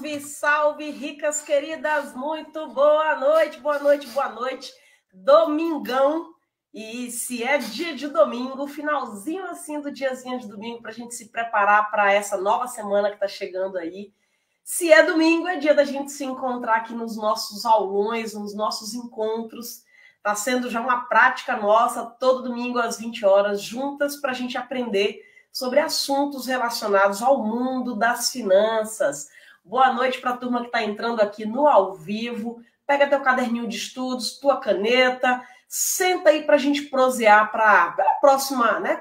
Salve, salve, ricas queridas, muito boa noite, boa noite, boa noite. Domingão, e se é dia de domingo, finalzinho assim do diazinho de domingo, para a gente se preparar para essa nova semana que está chegando aí. Se é domingo, é dia da gente se encontrar aqui nos nossos aulões, nos nossos encontros. Está sendo já uma prática nossa, todo domingo às 20 horas, juntas para a gente aprender sobre assuntos relacionados ao mundo das finanças. Boa noite para a turma que está entrando aqui no ao vivo. Pega teu caderninho de estudos, tua caneta, senta aí para a gente prosear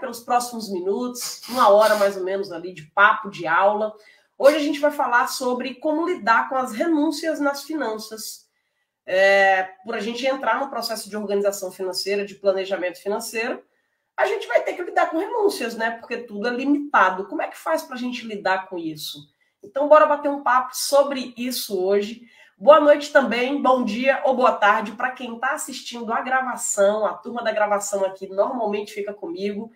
pelos próximos minutos, uma hora mais ou menos ali de papo, de aula. Hoje a gente vai falar sobre como lidar com as renúncias nas finanças. Por a gente entrar no processo de organização financeira, de planejamento financeiro, a gente vai ter que lidar com renúncias, né? Porque tudo é limitado. Como é que faz para a gente lidar com isso? Então, bora bater um papo sobre isso hoje. Boa noite também, bom dia ou boa tarde para quem está assistindo a gravação. A turma da gravação aqui normalmente fica comigo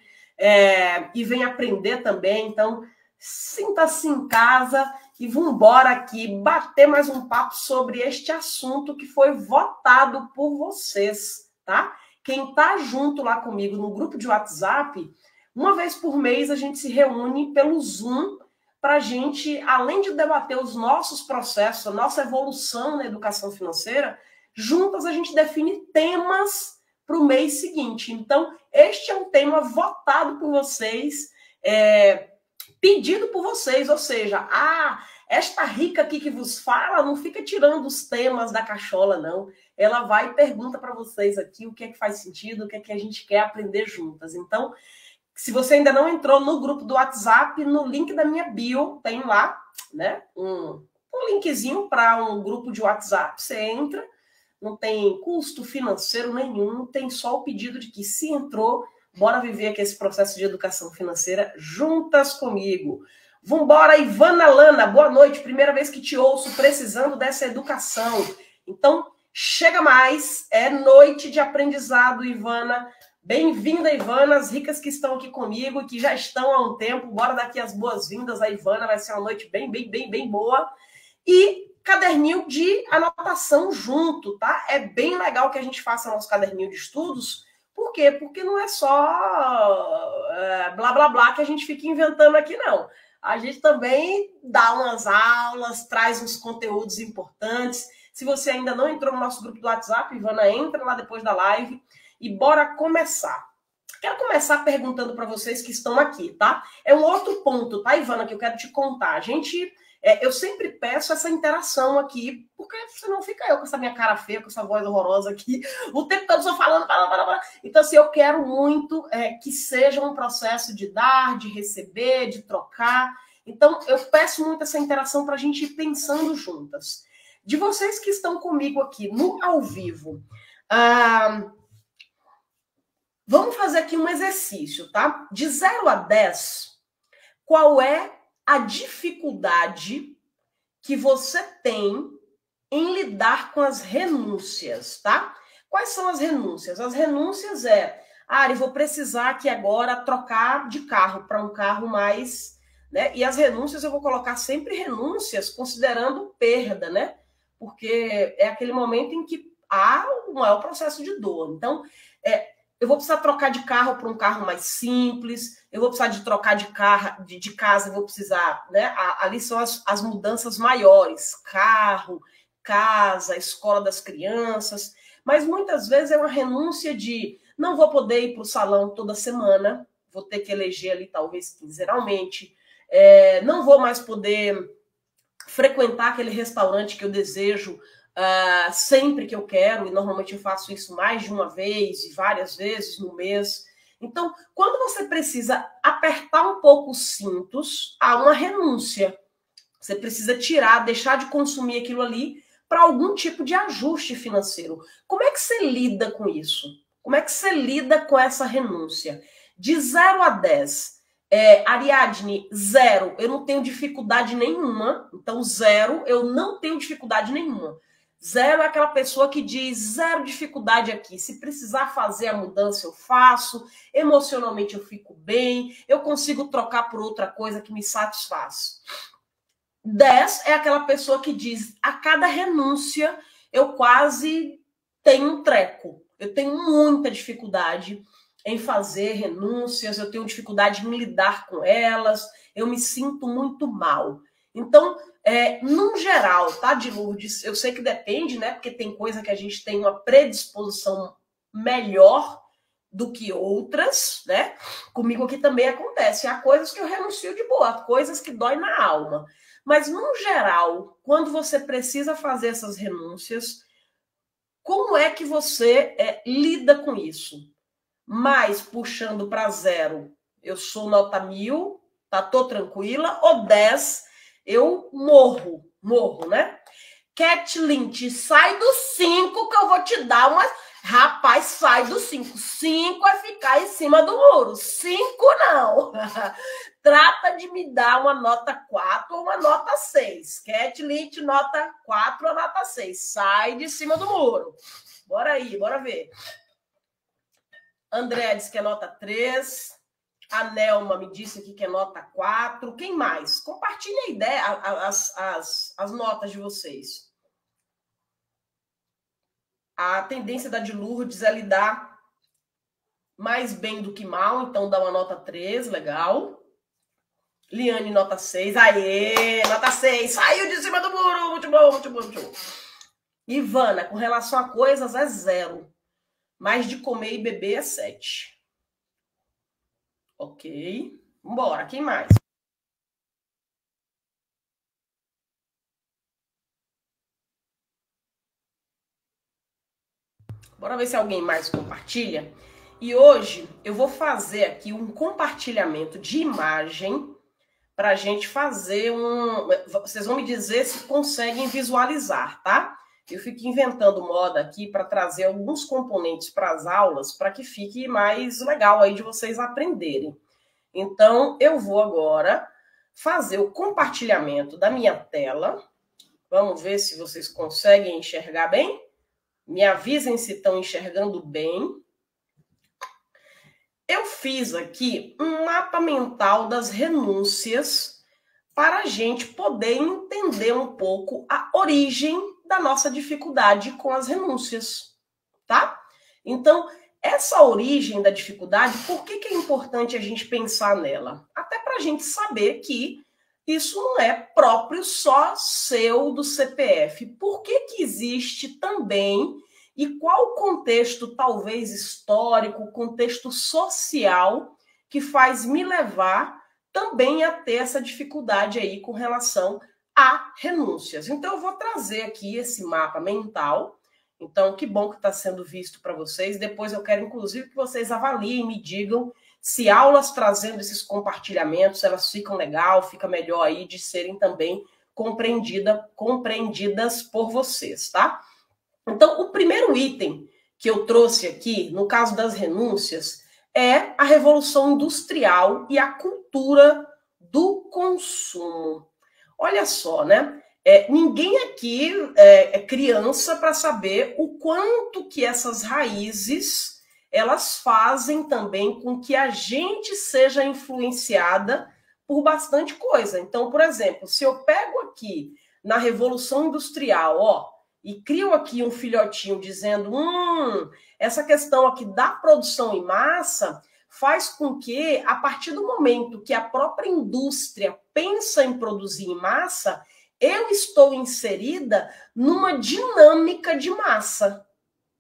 e vem aprender também. Então, sinta-se em casa e vamos embora aqui bater mais um papo sobre este assunto que foi votado por vocês, tá? Quem está junto lá comigo no grupo de WhatsApp, uma vez por mês a gente se reúne pelo Zoom para a gente, além de debater os nossos processos, a nossa evolução na educação financeira, juntas a gente define temas para o mês seguinte. Então, este é um tema votado por vocês, pedido por vocês, ou seja, esta rica aqui que vos fala não fica tirando os temas da cachola, não. Ela vai e pergunta para vocês aqui o que é que faz sentido, o que é que a gente quer aprender juntas. Então, se você ainda não entrou no grupo do WhatsApp, no link da minha bio, tem lá, né, um linkzinho para um grupo de WhatsApp. Você entra, não tem custo financeiro nenhum, tem só o pedido de que se entrou, bora viver aqui esse processo de educação financeira juntas comigo. Vambora, Ivana Lana, boa noite, primeira vez que te ouço precisando dessa educação. Então, chega mais, é noite de aprendizado, Ivana. Bem-vinda, Ivana, as ricas que estão aqui comigo, que já estão há um tempo, bora dar aqui as boas-vindas a Ivana, vai ser uma noite bem boa. E caderninho de anotação junto, tá? É bem legal que a gente faça nosso caderninho de estudos. Por quê? Porque não é só blá, blá, blá que a gente fica inventando aqui, não. A gente também dá umas aulas, traz uns conteúdos importantes. Se você ainda não entrou no nosso grupo do WhatsApp, Ivana, entra lá depois da live e bora começar. Quero começar perguntando para vocês que estão aqui, tá? É um outro ponto, tá, Ivana, que eu quero te contar. Eu sempre peço essa interação aqui, porque senão fica eu com essa minha cara feia, com essa voz horrorosa aqui, o tempo todo só falando. Então, assim, eu quero muito que seja um processo de dar, de receber, de trocar. Então, eu peço muito essa interação para a gente ir pensando juntas. De vocês que estão comigo aqui no ao vivo, vamos fazer aqui um exercício, tá? De 0 a 10, qual é a dificuldade que você tem em lidar com as renúncias, tá? Quais são as renúncias? As renúncias Ari, vou precisar aqui agora trocar de carro para um carro mais, né? E as renúncias eu vou colocar sempre renúncias considerando perda, né? Porque é aquele momento em que há o maior processo de dor. Então, eu vou precisar trocar de carro para um carro mais simples, eu vou precisar de trocar de casa, eu vou precisar, né? Ali são as mudanças maiores, carro, casa, escola das crianças, mas muitas vezes é uma renúncia de não vou poder ir para o salão toda semana, vou ter que eleger ali talvez quinzenalmente, não vou mais poder frequentar aquele restaurante que eu desejo sempre que eu quero, e normalmente eu faço isso mais de uma vez e várias vezes no mês. Então, quando você precisa apertar um pouco os cintos, há uma renúncia. Você precisa deixar de consumir aquilo ali para algum tipo de ajuste financeiro. Como é que você lida com isso? Como é que você lida com essa renúncia? De 0 a 10, Ariadne, 0, eu não tenho dificuldade nenhuma. Então, 0, eu não tenho dificuldade nenhuma. 0 é aquela pessoa que diz, 0 dificuldade aqui. Se precisar fazer a mudança, eu faço. Emocionalmente, eu fico bem. Eu consigo trocar por outra coisa que me satisfaz. 10 é aquela pessoa que diz, a cada renúncia eu quase tenho um treco. Eu tenho muita dificuldade em fazer renúncias, eu tenho dificuldade em lidar com elas, eu me sinto muito mal. Então, num geral, tá, de Lourdes? Eu sei que depende, né? Porque tem coisa que a gente tem uma predisposição melhor do que outras, né? Comigo aqui também acontece. Há coisas que eu renuncio de boa, há coisas que dói na alma. Mas, no geral, quando você precisa fazer essas renúncias, como é que você lida com isso? Mais puxando para 0, eu sou nota 1000, tá, tô tranquila, ou 10, eu morro, né? Cat Lynch, sai do 5 que eu vou te dar uma... Rapaz, sai do 5. 5 é ficar em cima do muro. 5 não. Trata de me dar uma nota 4 ou uma nota 6. Cat Lynch, nota 4 ou nota 6. Sai de cima do muro. Bora aí, bora ver. André diz que é nota 3. A Nelma me disse aqui que é nota 4. Quem mais? Compartilhe a ideia, as notas de vocês. A tendência da de Lourdes é lidar mais bem do que mal, então dá uma nota 3, legal. Liane, nota 6. Aê, nota 6. Saiu de cima do muro. Muito bom, muito bom, muito bom. Ivana, com relação a coisas, é 0. Mas de comer e beber é 7. Ok. Vambora, quem mais? Bora ver se alguém mais compartilha. E hoje eu vou fazer aqui um compartilhamento de imagem para a gente fazer um... Vocês vão me dizer se conseguem visualizar, tá? Eu fico inventando moda aqui para trazer alguns componentes para as aulas para que fique mais legal aí de vocês aprenderem. Então, eu vou agora fazer o compartilhamento da minha tela. Vamos ver se vocês conseguem enxergar bem. Me avisem se estão enxergando bem. Eu fiz aqui um mapa mental das renúncias para a gente poder entender um pouco a origem da nossa dificuldade com as renúncias, tá? Então, essa origem da dificuldade, por que é importante a gente pensar nela? Até para a gente saber que isso não é próprio só seu do CPF. Por que existe também, e qual o contexto talvez histórico, contexto social, que faz me levar também a ter essa dificuldade aí com relação a renúncias. Então, eu vou trazer aqui esse mapa mental. Então, que bom que está sendo visto para vocês. Depois eu quero, inclusive, que vocês avaliem e me digam se aulas trazendo esses compartilhamentos, elas ficam legal, fica melhor aí de serem também compreendidas por vocês, tá? Então, o primeiro item que eu trouxe aqui, no caso das renúncias, é a Revolução Industrial e a cultura do consumo. Olha só, né? Ninguém aqui é criança para saber o quanto que essas raízes elas fazem também com que a gente seja influenciada por bastante coisa. Então, por exemplo, se eu pego aqui na Revolução Industrial, ó, e crio aqui um filhotinho dizendo, essa questão aqui da produção em massa faz com que, a partir do momento que a própria indústria pensa em produzir em massa, eu estou inserida numa dinâmica de massa.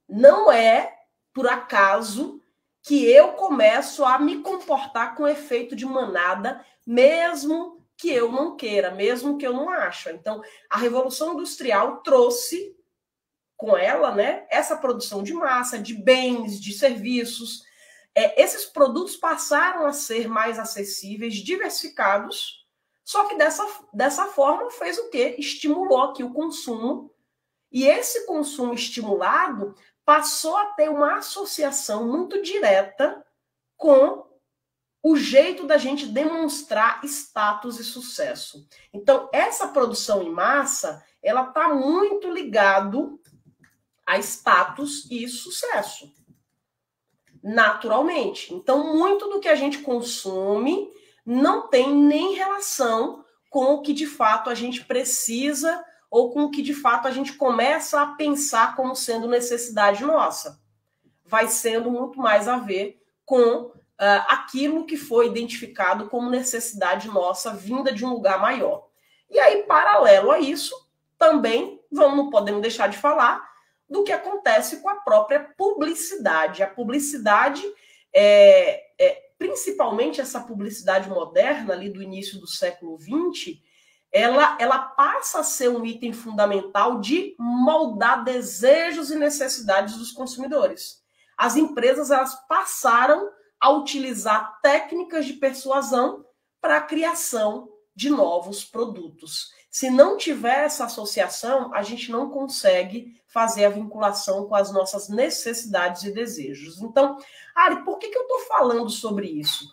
Não é por acaso que eu começo a me comportar com efeito de manada, mesmo que eu não queira, mesmo que eu não ache. Então, a Revolução Industrial trouxe com ela, né, essa produção de massa, de bens, de serviços. Esses produtos passaram a ser mais acessíveis, diversificados, só que dessa forma fez o quê? Estimulou aqui o consumo, e esse consumo estimulado passou a ter uma associação muito direta com o jeito da gente demonstrar status e sucesso. Então, essa produção em massa, ela está muito ligado a status e sucesso, naturalmente. Então, muito do que a gente consome não tem nem relação com o que de fato a gente precisa ou com o que de fato a gente começa a pensar como sendo necessidade nossa. Vai sendo muito mais a ver com aquilo que foi identificado como necessidade nossa, vinda de um lugar maior. E aí, paralelo a isso, também não podemos deixar de falar do que acontece com a própria publicidade. A publicidade, principalmente essa publicidade moderna, ali do início do século XX, ela passa a ser um item fundamental de moldar desejos e necessidades dos consumidores. As empresas elas passaram a utilizar técnicas de persuasão para a criação de novos produtos. Se não tiver essa associação, a gente não consegue fazer a vinculação com as nossas necessidades e desejos. Então, Ari, por que eu estou falando sobre isso?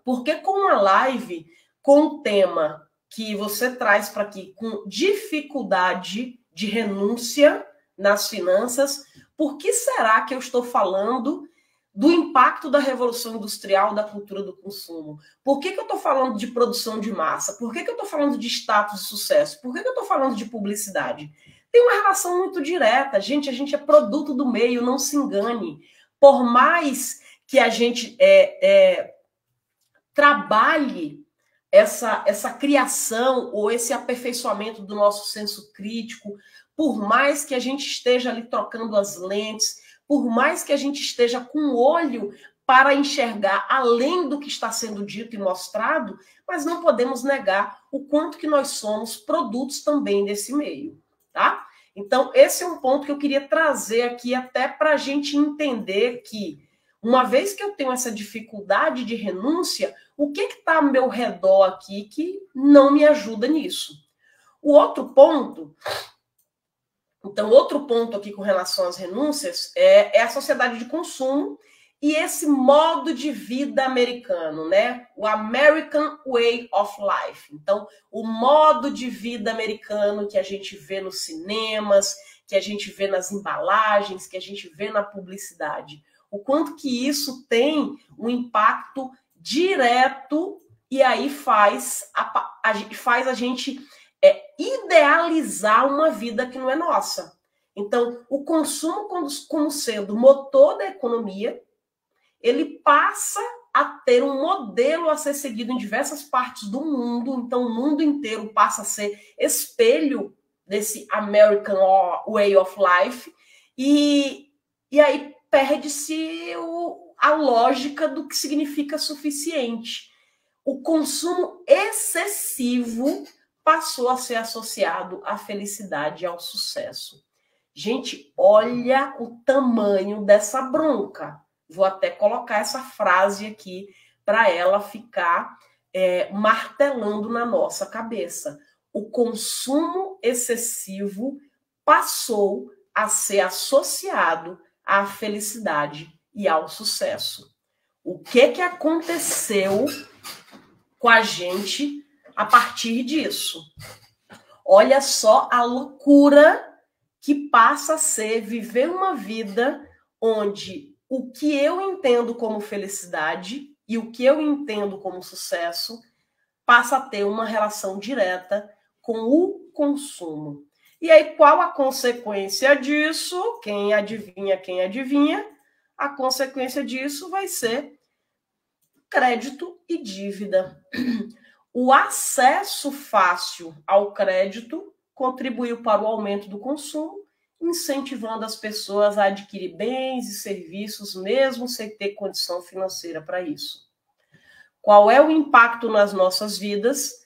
Porque com a live, com o tema que você traz para aqui, com dificuldade de renúncia nas finanças, por que será que eu estou falando do impacto da Revolução Industrial da cultura do consumo? Por que eu estou falando de produção de massa? Por que eu estou falando de status e sucesso? Por que eu estou falando de publicidade? Tem uma relação muito direta. Gente, a gente é produto do meio, não se engane. Por mais que a gente trabalhe essa criação ou esse aperfeiçoamento do nosso senso crítico, por mais que a gente esteja ali trocando as lentes, por mais que a gente esteja com o olho para enxergar além do que está sendo dito e mostrado, mas não podemos negar o quanto que nós somos produtos também desse meio, tá? Então, esse é um ponto que eu queria trazer aqui até para a gente entender que, uma vez que eu tenho essa dificuldade de renúncia, o que está ao meu redor aqui que não me ajuda nisso? O outro ponto... Então, outro ponto aqui com relação às renúncias é a sociedade de consumo e esse modo de vida americano, né? O American Way of Life. Então, o modo de vida americano que a gente vê nos cinemas, que a gente vê nas embalagens, que a gente vê na publicidade. O quanto que isso tem um impacto direto e aí faz a gente... idealizar uma vida que não é nossa. Então, o consumo como sendo motor da economia, ele passa a ter um modelo a ser seguido em diversas partes do mundo. Então, o mundo inteiro passa a ser espelho desse American Way of Life. E aí perde-se a lógica do que significa suficiente. O consumo excessivo passou a ser associado à felicidade e ao sucesso. Gente, olha o tamanho dessa bronca. Vou até colocar essa frase aqui para ela ficar martelando na nossa cabeça. O consumo excessivo passou a ser associado à felicidade e ao sucesso. O que aconteceu com a gente a partir disso? Olha só a loucura que passa a ser viver uma vida onde o que eu entendo como felicidade e o que eu entendo como sucesso passa a ter uma relação direta com o consumo. E aí, qual a consequência disso? Quem adivinha? A consequência disso vai ser crédito e dívida. O acesso fácil ao crédito contribuiu para o aumento do consumo, incentivando as pessoas a adquirir bens e serviços, mesmo sem ter condição financeira para isso. Qual é o impacto nas nossas vidas?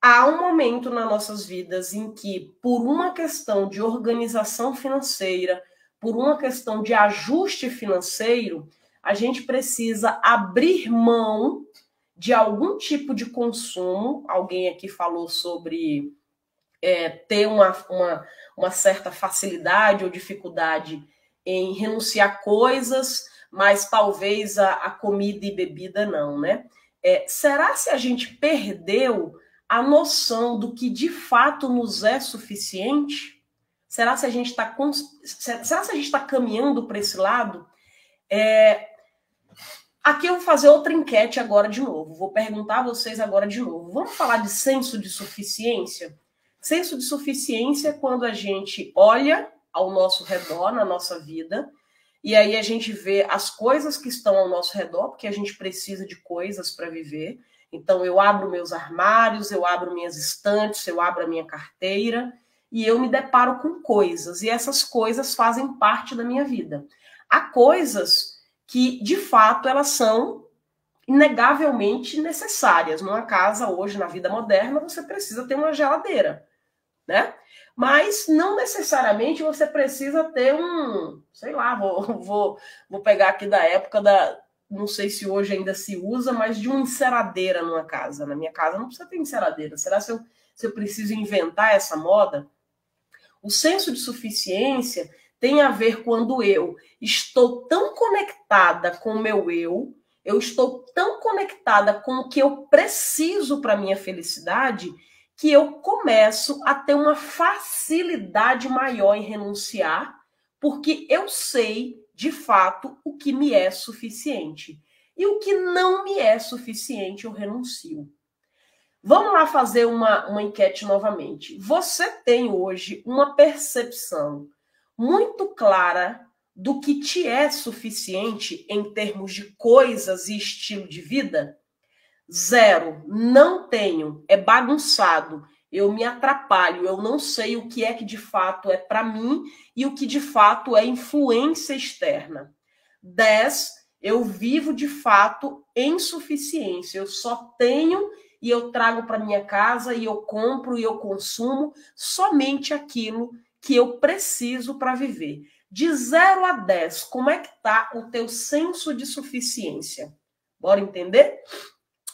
Há um momento nas nossas vidas em que, por uma questão de organização financeira, por uma questão de ajuste financeiro, a gente precisa abrir mão de algum tipo de consumo. Alguém aqui falou sobre ter uma certa facilidade ou dificuldade em renunciar a coisas, mas talvez a comida e bebida não, né? Será se a gente perdeu a noção do que de fato nos é suficiente? Será se a gente está caminhando para esse lado? Aqui eu vou fazer outra enquete agora de novo. Vou perguntar a vocês agora de novo. Vamos falar de senso de suficiência? Senso de suficiência é quando a gente olha ao nosso redor, na nossa vida, e aí a gente vê as coisas que estão ao nosso redor, porque a gente precisa de coisas para viver. Então eu abro meus armários, eu abro minhas estantes, eu abro a minha carteira, e eu me deparo com coisas, e essas coisas fazem parte da minha vida. Há coisas que, de fato, elas são inegavelmente necessárias. Numa casa, hoje, na vida moderna, você precisa ter uma geladeira, né? Mas não necessariamente você precisa ter sei lá, vou pegar aqui da época não sei se hoje ainda se usa, mas de uma enceradeira numa casa. Na minha casa não precisa ter enceradeira. Será se eu preciso inventar essa moda? O senso de suficiência tem a ver quando eu estou tão conectada com o meu eu estou tão conectada com o que eu preciso para minha felicidade, que eu começo a ter uma facilidade maior em renunciar, porque eu sei, de fato, o que me é suficiente. E o que não me é suficiente, eu renuncio. Vamos lá fazer uma enquete novamente. Você tem hoje uma percepção muito clara do que te é suficiente em termos de coisas e estilo de vida? 0, não tenho, é bagunçado, eu me atrapalho, eu não sei o que é que de fato é para mim e o que de fato é influência externa. 10, eu vivo de fato em suficiência, eu só tenho e eu trago para minha casa e eu compro e eu consumo somente aquilo que eu preciso para viver. De 0 a 10, como é que está o teu senso de suficiência? Bora entender?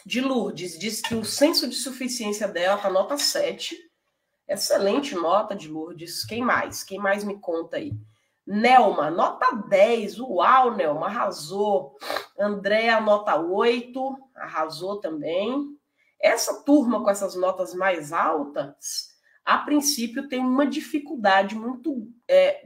De Lourdes, diz que o senso de suficiência dela está nota 7. Excelente nota de Lourdes. Quem mais? Quem mais me conta aí? Nelma, nota 10. Uau, Nelma, arrasou. Andréa, nota 8. Arrasou também. Essa turma com essas notas mais altas, a princípio tem uma dificuldade muito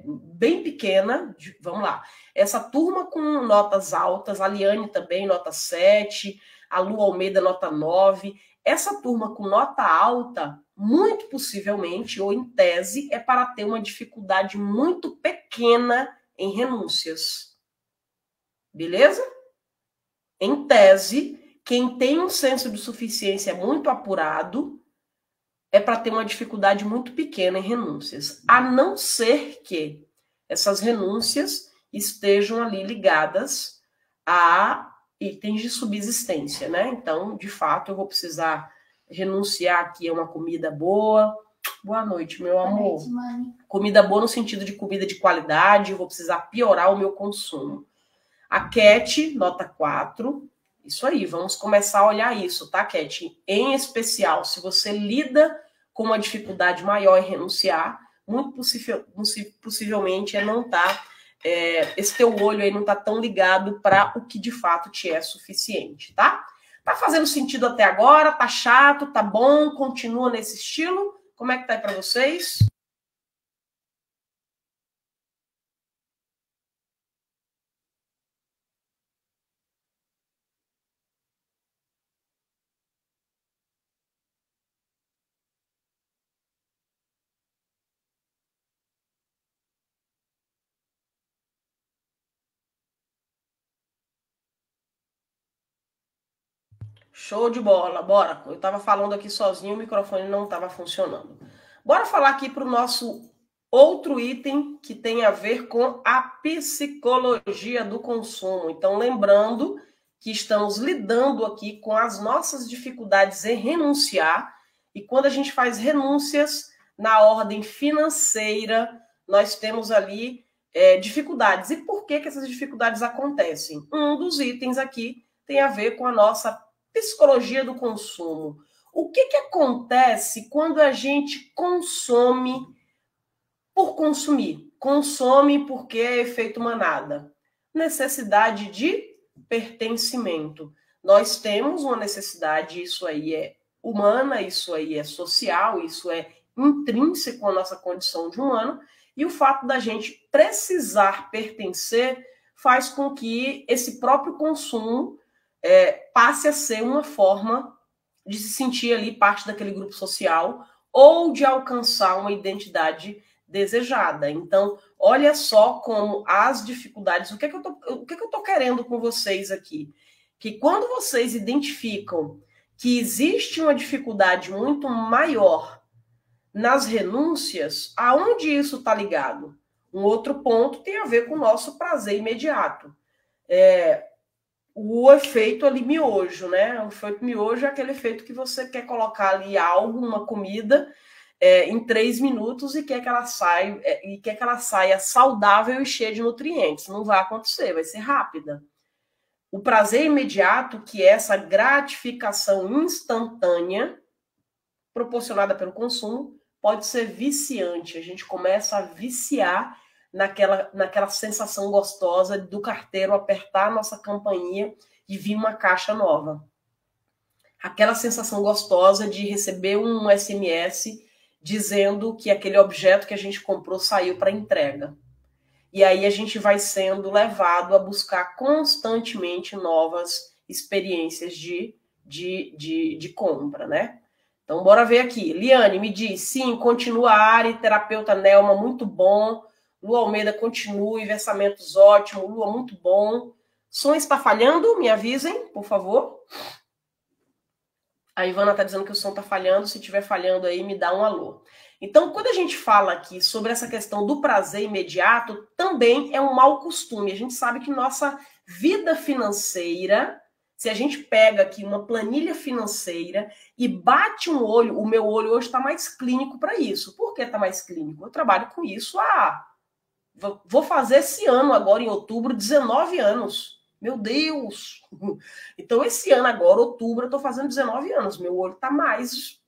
bem pequena. Vamos lá. Essa turma com notas altas, a Liane também, nota 7, a Lu Almeida, nota 9. Essa turma com nota alta, muito possivelmente, ou em tese, é para ter uma dificuldade muito pequena em renúncias. Beleza? Em tese, quem tem um senso de suficiência muito apurado é para ter uma dificuldade muito pequena em renúncias, a não ser que essas renúncias estejam ali ligadas a itens de subsistência, né? Então, de fato, eu vou precisar renunciar aqui a uma comida boa. Boa noite, meu amor. Boa noite, comida boa no sentido de comida de qualidade, eu vou precisar piorar o meu consumo. A Cat, nota 4. Isso aí, vamos começar a olhar isso, tá, Cat? Em especial, se você lida com uma dificuldade maior em renunciar, muito possivelmente não tá, esse teu olho aí não tá tão ligado para o que de fato te é suficiente, tá? Tá fazendo sentido até agora? Tá chato? Tá bom? Continua nesse estilo? Como é que tá aí para vocês? Show de bola, bora. Eu estava falando aqui sozinho, o microfone não estava funcionando. Bora falar aqui para o nosso outro item que tem a ver com a psicologia do consumo. Então, lembrando que estamos lidando aqui com as nossas dificuldades em renunciar, e quando a gente faz renúncias na ordem financeira, nós temos ali dificuldades. E por que essas dificuldades acontecem? Um dos itens aqui tem a ver com a nossa psicologia do consumo. O que acontece quando a gente consome por consumir? Consome porque é efeito manada. Necessidade de pertencimento. Nós temos uma necessidade, isso aí é humana, isso aí é social, isso é intrínseco à nossa condição de humano, e o fato da gente precisar pertencer faz com que esse próprio consumo passe a ser uma forma de se sentir ali parte daquele grupo social ou de alcançar uma identidade desejada. Então, olha só como as dificuldades... O que eu estou querendo com vocês aqui? Que quando vocês identificam que existe uma dificuldade muito maior nas renúncias, aonde isso está ligado? Um outro ponto tem a ver com o nosso prazer imediato. O efeito ali miojo, né? O efeito miojo é aquele efeito que você quer colocar ali algo, uma comida, em 3 minutos e quer que ela saia saudável e cheia de nutrientes. Não vai acontecer, vai ser rápida. O prazer imediato, que é essa gratificação instantânea proporcionada pelo consumo, pode ser viciante. A gente começa a viciar naquela sensação gostosa do carteiro apertar a nossa campainha e vir uma caixa nova. Aquela sensação gostosa de receber um SMS dizendo que aquele objeto que a gente comprou saiu para entrega. E aí a gente vai sendo levado a buscar constantemente novas experiências de compra, né? Então, bora ver aqui. Liane me diz, sim, continua a área, terapeuta Nelma, muito bom. Lu Almeida, continue, versamentos ótimo. Lua, muito bom. Som está falhando? Me avisem, por favor. A Ivana está dizendo que o som está falhando. Se estiver falhando aí, me dá um alô. Então, quando a gente fala aqui sobre essa questão do prazer imediato, também é um mau costume. A gente sabe que nossa vida financeira, se a gente pega aqui uma planilha financeira e bate um olho, o meu olho hoje está mais clínico para isso. Por que está mais clínico? Eu trabalho com isso vou fazer esse ano, agora em outubro, 19 anos. Meu Deus! Então, esse ano agora, outubro, eu estou fazendo 19 anos. Meu olho está mais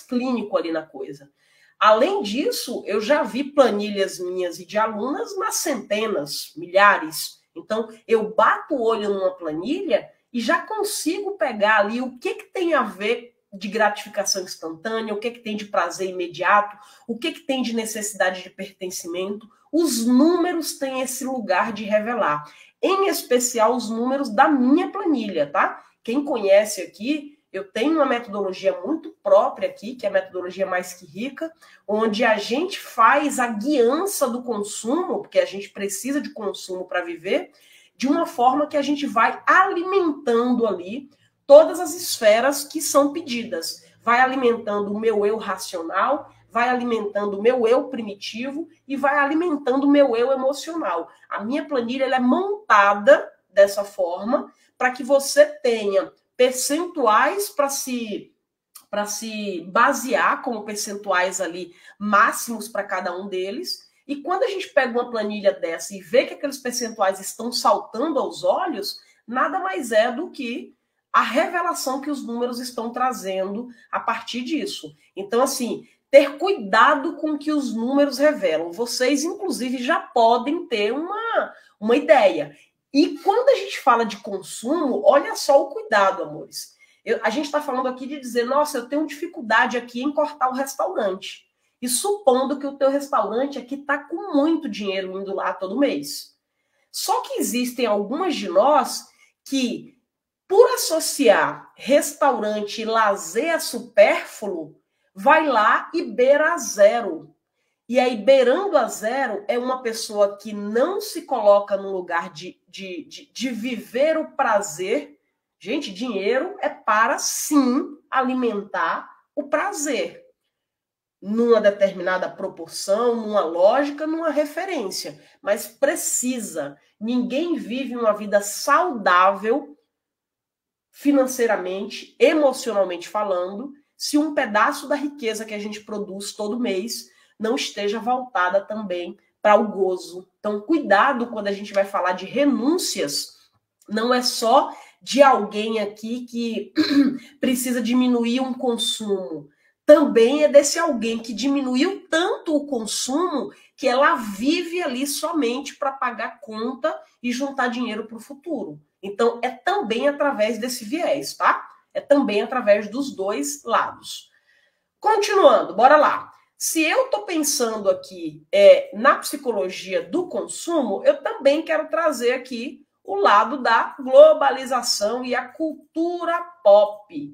clínico ali na coisa. Além disso, eu já vi planilhas minhas e de alunas nas centenas, milhares. Então, eu bato o olho numa planilha e já consigo pegar ali o que tem a ver de gratificação instantânea, o que tem de prazer imediato, o que tem de necessidade de pertencimento. Os números têm esse lugar de revelar. Em especial, os números da minha planilha, tá? Quem conhece aqui, eu tenho uma metodologia muito própria aqui, que é a metodologia Mais Que Rica, onde a gente faz a guiança do consumo, porque a gente precisa de consumo para viver, de uma forma que a gente vai alimentando ali todas as esferas que são pedidas. Vai alimentando o meu eu racional, vai alimentando o meu eu primitivo e vai alimentando o meu eu emocional. A minha planilha ela é montada dessa forma para que você tenha percentuais para se basear como percentuais ali máximos para cada um deles. E quando a gente pega uma planilha dessa e vê que aqueles percentuais estão saltando aos olhos, nada mais é do que a revelação que os números estão trazendo a partir disso. Então, assim, ter cuidado com o que os números revelam. Vocês, inclusive, já podem ter uma ideia. E quando a gente fala de consumo, olha só o cuidado, amores. A gente está falando aqui de dizer, nossa, eu tenho dificuldade aqui em cortar o restaurante. E supondo que o teu restaurante aqui está com muito dinheiro indo lá todo mês. Só que existem algumas de nós que, por associar restaurante e lazer a supérfluo, vai lá e beira a zero. E aí, beirando a zero, é uma pessoa que não se coloca no lugar de viver o prazer. Gente, dinheiro é para, sim, alimentar o prazer. Numa determinada proporção, numa lógica, numa referência. Mas precisa. Ninguém vive uma vida saudável financeiramente, emocionalmente falando, se um pedaço da riqueza que a gente produz todo mês não esteja voltada também para o gozo. Então, cuidado quando a gente vai falar de renúncias, não é só de alguém aqui que precisa diminuir um consumo. Também é desse alguém que diminuiu tanto o consumo que ela vive ali somente para pagar conta e juntar dinheiro para o futuro. Então, é também através desse viés, tá? É também através dos dois lados. Continuando, bora lá. Se eu estou pensando aqui na psicologia do consumo, eu também quero trazer aqui o lado da globalização e a cultura pop.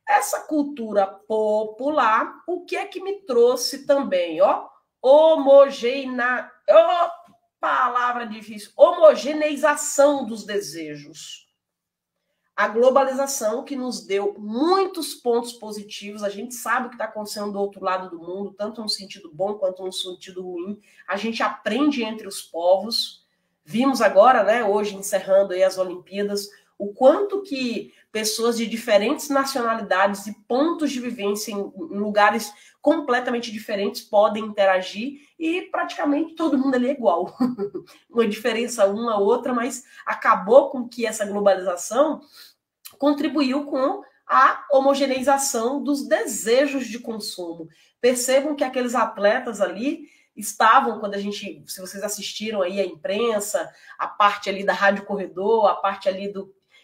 Essa cultura popular, o que é que me trouxe também? Palavra difícil. Homogeneização dos desejos. A globalização que nos deu muitos pontos positivos, a gente sabe o que está acontecendo do outro lado do mundo, tanto no sentido bom quanto no sentido ruim, a gente aprende entre os povos. Vimos agora, né, hoje encerrando aí as Olimpíadas, o quanto que pessoas de diferentes nacionalidades e pontos de vivência em lugares completamente diferentes podem interagir e praticamente todo mundo ali é igual. Uma diferença uma a outra, mas acabou com que essa globalização contribuiu com a homogeneização dos desejos de consumo. Percebam que aqueles atletas ali estavam, quando se vocês assistiram aí a imprensa, a parte ali da Rádio Corredor, a parte ali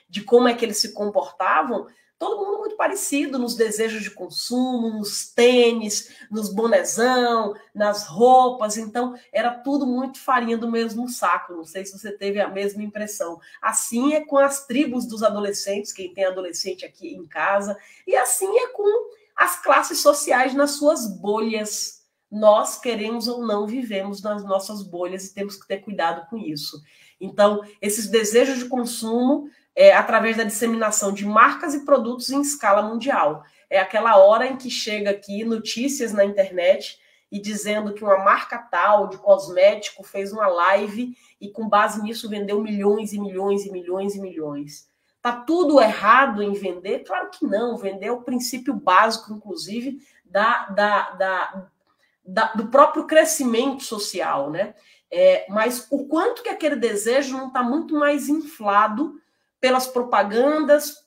de como é que eles se comportavam, todo mundo muito parecido nos desejos de consumo, nos tênis, nos bonezão, nas roupas. Então, era tudo muito farinha do mesmo saco. Não sei se você teve a mesma impressão. Assim é com as tribos dos adolescentes, quem tem adolescente aqui em casa, e assim é com as classes sociais nas suas bolhas. Nós, queremos ou não, vivemos nas nossas bolhas e temos que ter cuidado com isso. Então, esses desejos de consumo através da disseminação de marcas e produtos em escala mundial. É aquela hora em que chega aqui notícias na internet e dizendo que uma marca tal de cosmético fez uma live e com base nisso vendeu milhões e milhões e milhões e milhões. Tá tudo errado em vender? Claro que não. Vender é o princípio básico, inclusive, do próprio crescimento social, né? Mas o quanto que aquele desejo não está muito mais inflado pelas propagandas,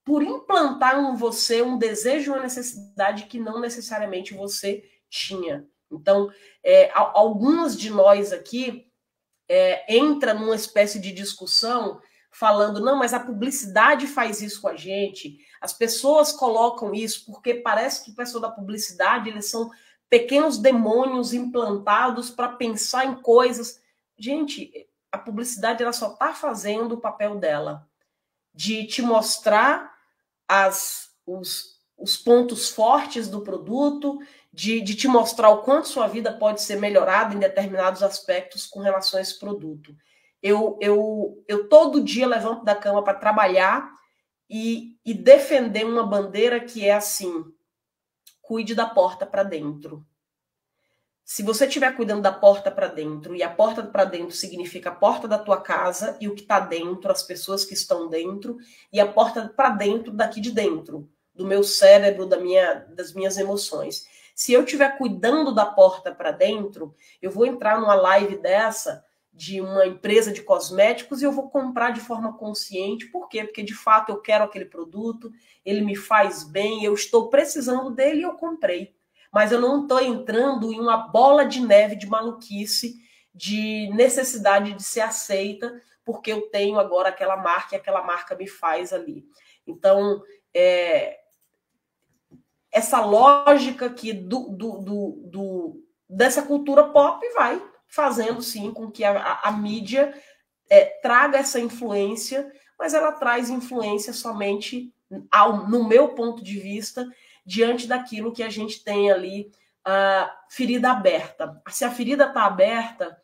por implantar em você um desejo e uma necessidade que não necessariamente você tinha. Então, algumas de nós aqui entra numa espécie de discussão falando, não, mas a publicidade faz isso com a gente, as pessoas colocam isso porque parece que o pessoal da publicidade, eles são pequenos demônios implantados para pensar em coisas. Gente, a publicidade ela só está fazendo o papel dela, de te mostrar os pontos fortes do produto, de te mostrar o quanto sua vida pode ser melhorada em determinados aspectos com relação a esse produto. Eu todo dia levanto da cama para trabalhar e defender uma bandeira que é assim, cuide da porta para dentro. Se você estiver cuidando da porta para dentro, e a porta para dentro significa a porta da tua casa e o que está dentro, as pessoas que estão dentro, e a porta para dentro daqui de dentro, do meu cérebro, das minhas emoções. Se eu estiver cuidando da porta para dentro, eu vou entrar numa live dessa de uma empresa de cosméticos e eu vou comprar de forma consciente. Por quê? Porque de fato eu quero aquele produto, ele me faz bem, eu estou precisando dele e eu comprei. Mas eu não estou entrando em uma bola de neve de maluquice, de necessidade de ser aceita, porque eu tenho agora aquela marca e aquela marca me faz ali. Então, essa lógica aqui dessa cultura pop vai fazendo, sim, com que a mídia traga essa influência, mas ela traz influência somente, no meu ponto de vista, diante daquilo que a gente tem ali, ferida aberta. Se a ferida está aberta,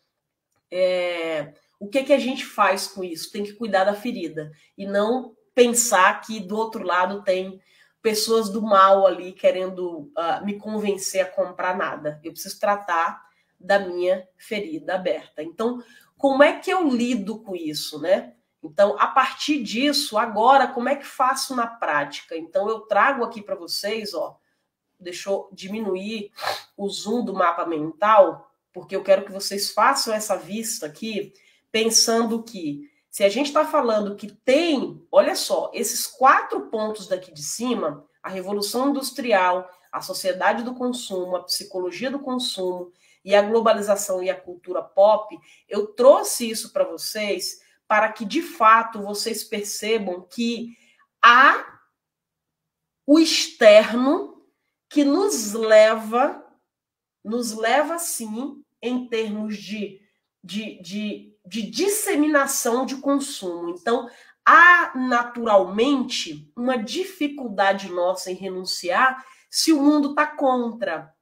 o que a gente faz com isso? Tem que cuidar da ferida e não pensar que do outro lado tem pessoas do mal ali querendo me convencer a comprar nada. Eu preciso tratar da minha ferida aberta. Então, como é que eu lido com isso, né? Então, a partir disso, agora, como é que faço na prática? Então, eu trago aqui para vocês, deixa eu diminuir o zoom do mapa mental, porque eu quero que vocês façam essa vista aqui, pensando que, se a gente está falando que tem, olha só, esses 4 pontos daqui de cima, a Revolução Industrial, a sociedade do consumo, a psicologia do consumo e a globalização e a cultura pop, eu trouxe isso para vocês para que, de fato, vocês percebam que há o externo que nos leva nos leva, sim, em termos de disseminação de consumo. Então, há naturalmente uma dificuldade nossa em renunciar se o mundo está contra.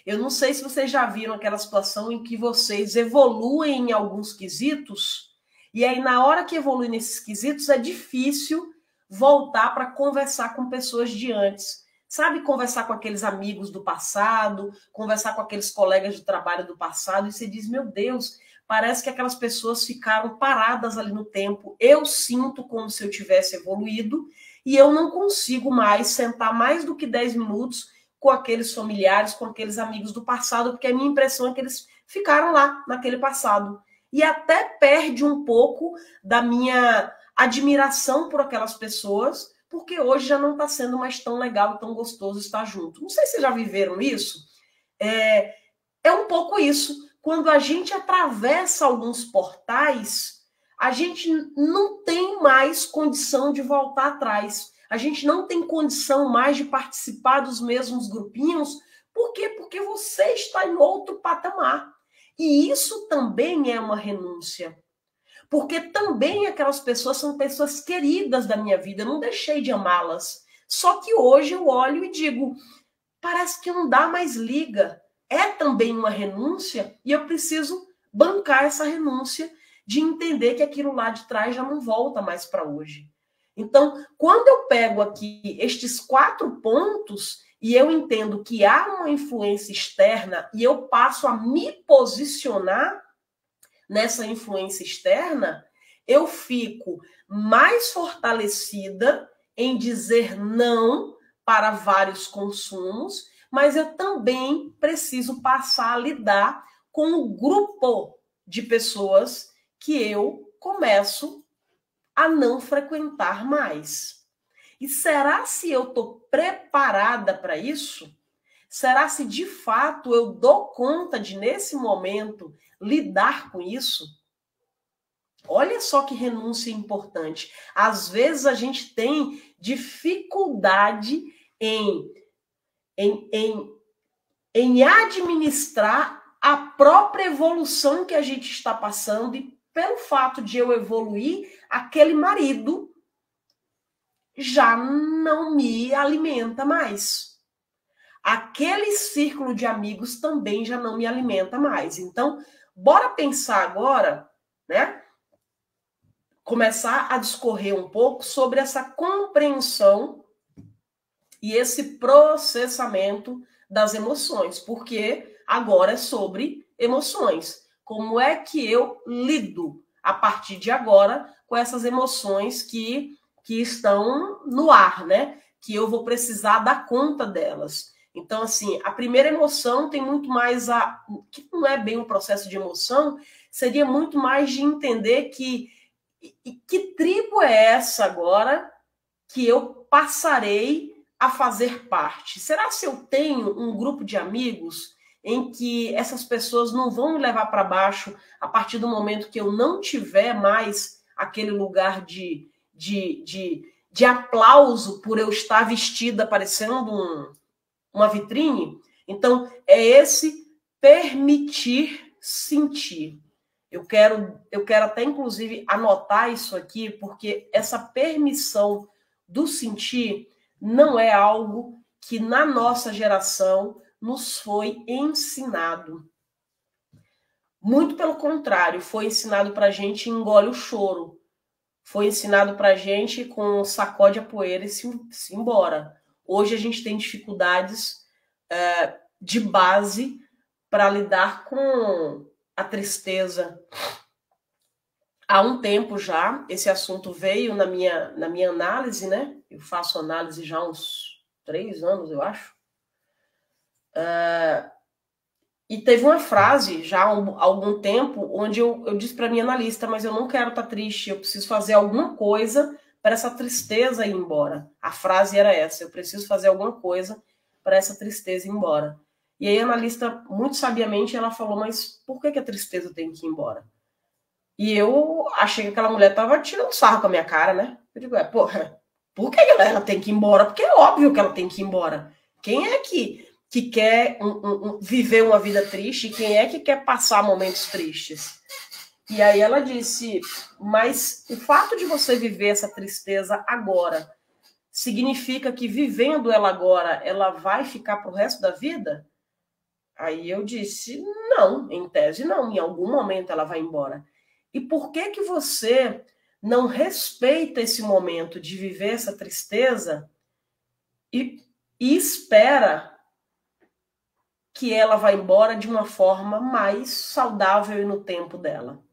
Eu não sei se vocês já viram aquela situação em que vocês evoluem em alguns quesitos, e aí, na hora que evolui nesses quesitos, é difícil voltar para conversar com pessoas de antes. Sabe, conversar com aqueles amigos do passado, conversar com aqueles colegas de trabalho do passado, e você diz, meu Deus, parece que aquelas pessoas ficaram paradas ali no tempo. Eu sinto como se eu tivesse evoluído, e eu não consigo mais sentar mais do que 10 minutos com aqueles familiares, com aqueles amigos do passado, porque a minha impressão é que eles ficaram lá, naquele passado. E até perde um pouco da minha admiração por aquelas pessoas, porque hoje já não está sendo mais tão legal e tão gostoso estar junto. Não sei se vocês já viveram isso. É um pouco isso. Quando a gente atravessa alguns portais, a gente não tem mais condição de voltar atrás. A gente não tem condição mais de participar dos mesmos grupinhos. Por quê? Porque você está em outro patamar. E isso também é uma renúncia. Porque também aquelas pessoas são pessoas queridas da minha vida. Eu não deixei de amá-las. Só que hoje eu olho e digo, parece que não dá mais liga. É também uma renúncia e eu preciso bancar essa renúncia de entender que aquilo lá de trás já não volta mais para hoje. Então, quando eu pego aqui estes 4 pontos e eu entendo que há uma influência externa e eu passo a me posicionar nessa influência externa, eu fico mais fortalecida em dizer não para vários consumos, mas eu também preciso passar a lidar com o grupo de pessoas que eu começo a não frequentar mais. E será se eu estou preparada para isso? Será se de fato eu dou conta de, nesse momento, lidar com isso? Olha só que renúncia importante. Às vezes a gente tem dificuldade em administrar a própria evolução que a gente está passando e pelo fato de eu evoluir, aquele marido já não me alimenta mais. Aquele círculo de amigos também já não me alimenta mais. Então, bora pensar agora, né? Começar a discorrer um pouco sobre essa compreensão e esse processamento das emoções, porque agora é sobre emoções. Como é que eu lido a partir de agora com essas emoções que estão no ar, né? Que eu vou precisar dar conta delas. Então, assim, a primeira emoção tem muito mais que não é bem um processo de emoção, seria muito mais de entender que tribo é essa agora que eu passarei a fazer parte. Será se eu tenho um grupo de amigos em que essas pessoas não vão me levar para baixo a partir do momento que eu não tiver mais aquele lugar de aplauso por eu estar vestida parecendo uma vitrine? Então, é esse permitir sentir. Eu quero até, inclusive, anotar isso aqui, porque essa permissão do sentir não é algo que, na nossa geração, nos foi ensinado. Muito pelo contrário, foi ensinado para a gente engole o choro. Foi ensinado para a gente com sacode a poeira e se embora. Hoje a gente tem dificuldades de base para lidar com a tristeza. Há um tempo já, esse assunto veio na minha análise, né? Eu faço análise já há uns 3 anos, eu acho. E teve uma frase já há algum tempo onde eu disse para minha analista, mas eu não quero estar triste, eu preciso fazer alguma coisa para essa tristeza ir embora. A frase era essa, eu preciso fazer alguma coisa para essa tristeza ir embora. E aí a analista, muito sabiamente, ela falou, mas por que a tristeza tem que ir embora? E eu achei que aquela mulher estava tirando sarro com a minha cara, né? Eu digo, porra, por que ela tem que ir embora? Porque é óbvio que ela tem que ir embora. Quem é que que quer viver uma vida triste, quem é que quer passar momentos tristes. E aí ela disse, mas o fato de você viver essa tristeza agora significa que vivendo ela agora, ela vai ficar pro resto da vida? Aí eu disse, não, em tese não, em algum momento ela vai embora. E por que você não respeita esse momento de viver essa tristeza e espera que ela vá embora de uma forma mais saudável e no tempo dela?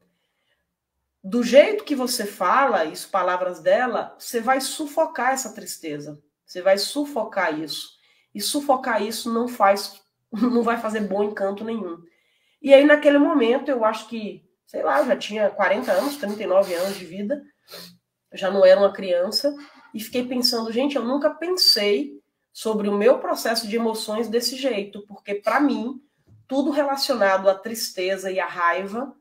Do jeito que você fala, isso, palavras dela, você vai sufocar essa tristeza. Você vai sufocar isso. E sufocar isso não vai fazer bom encanto nenhum. E aí, naquele momento, eu acho que, sei lá, eu já tinha 40 anos, 39 anos de vida, já não era uma criança, e fiquei pensando, gente, eu nunca pensei sobre o meu processo de emoções desse jeito, porque, para mim, tudo relacionado à tristeza e à raiva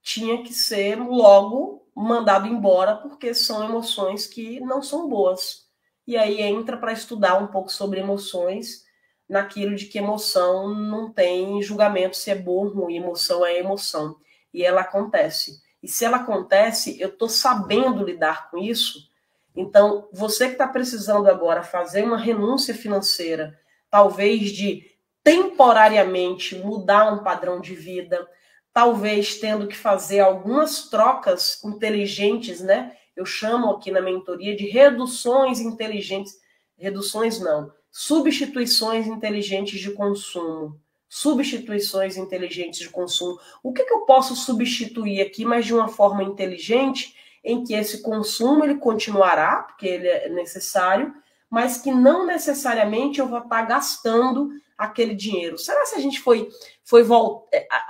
tinha que ser logo mandado embora, porque são emoções que não são boas. E aí entra para estudar um pouco sobre emoções, naquilo de que emoção não tem julgamento se é boa ou ruim, emoção é emoção. E ela acontece. E se ela acontece, eu estou sabendo lidar com isso. Então, você que está precisando agora fazer uma renúncia financeira, talvez de temporariamente mudar um padrão de vida, talvez tendo que fazer algumas trocas inteligentes, né? Eu chamo aqui na mentoria de reduções inteligentes. Reduções não, substituições inteligentes de consumo. Substituições inteligentes de consumo. O que eu posso substituir aqui, mas de uma forma inteligente, em que esse consumo ele continuará, porque ele é necessário, mas que não necessariamente eu vou estar gastando aquele dinheiro. Será que a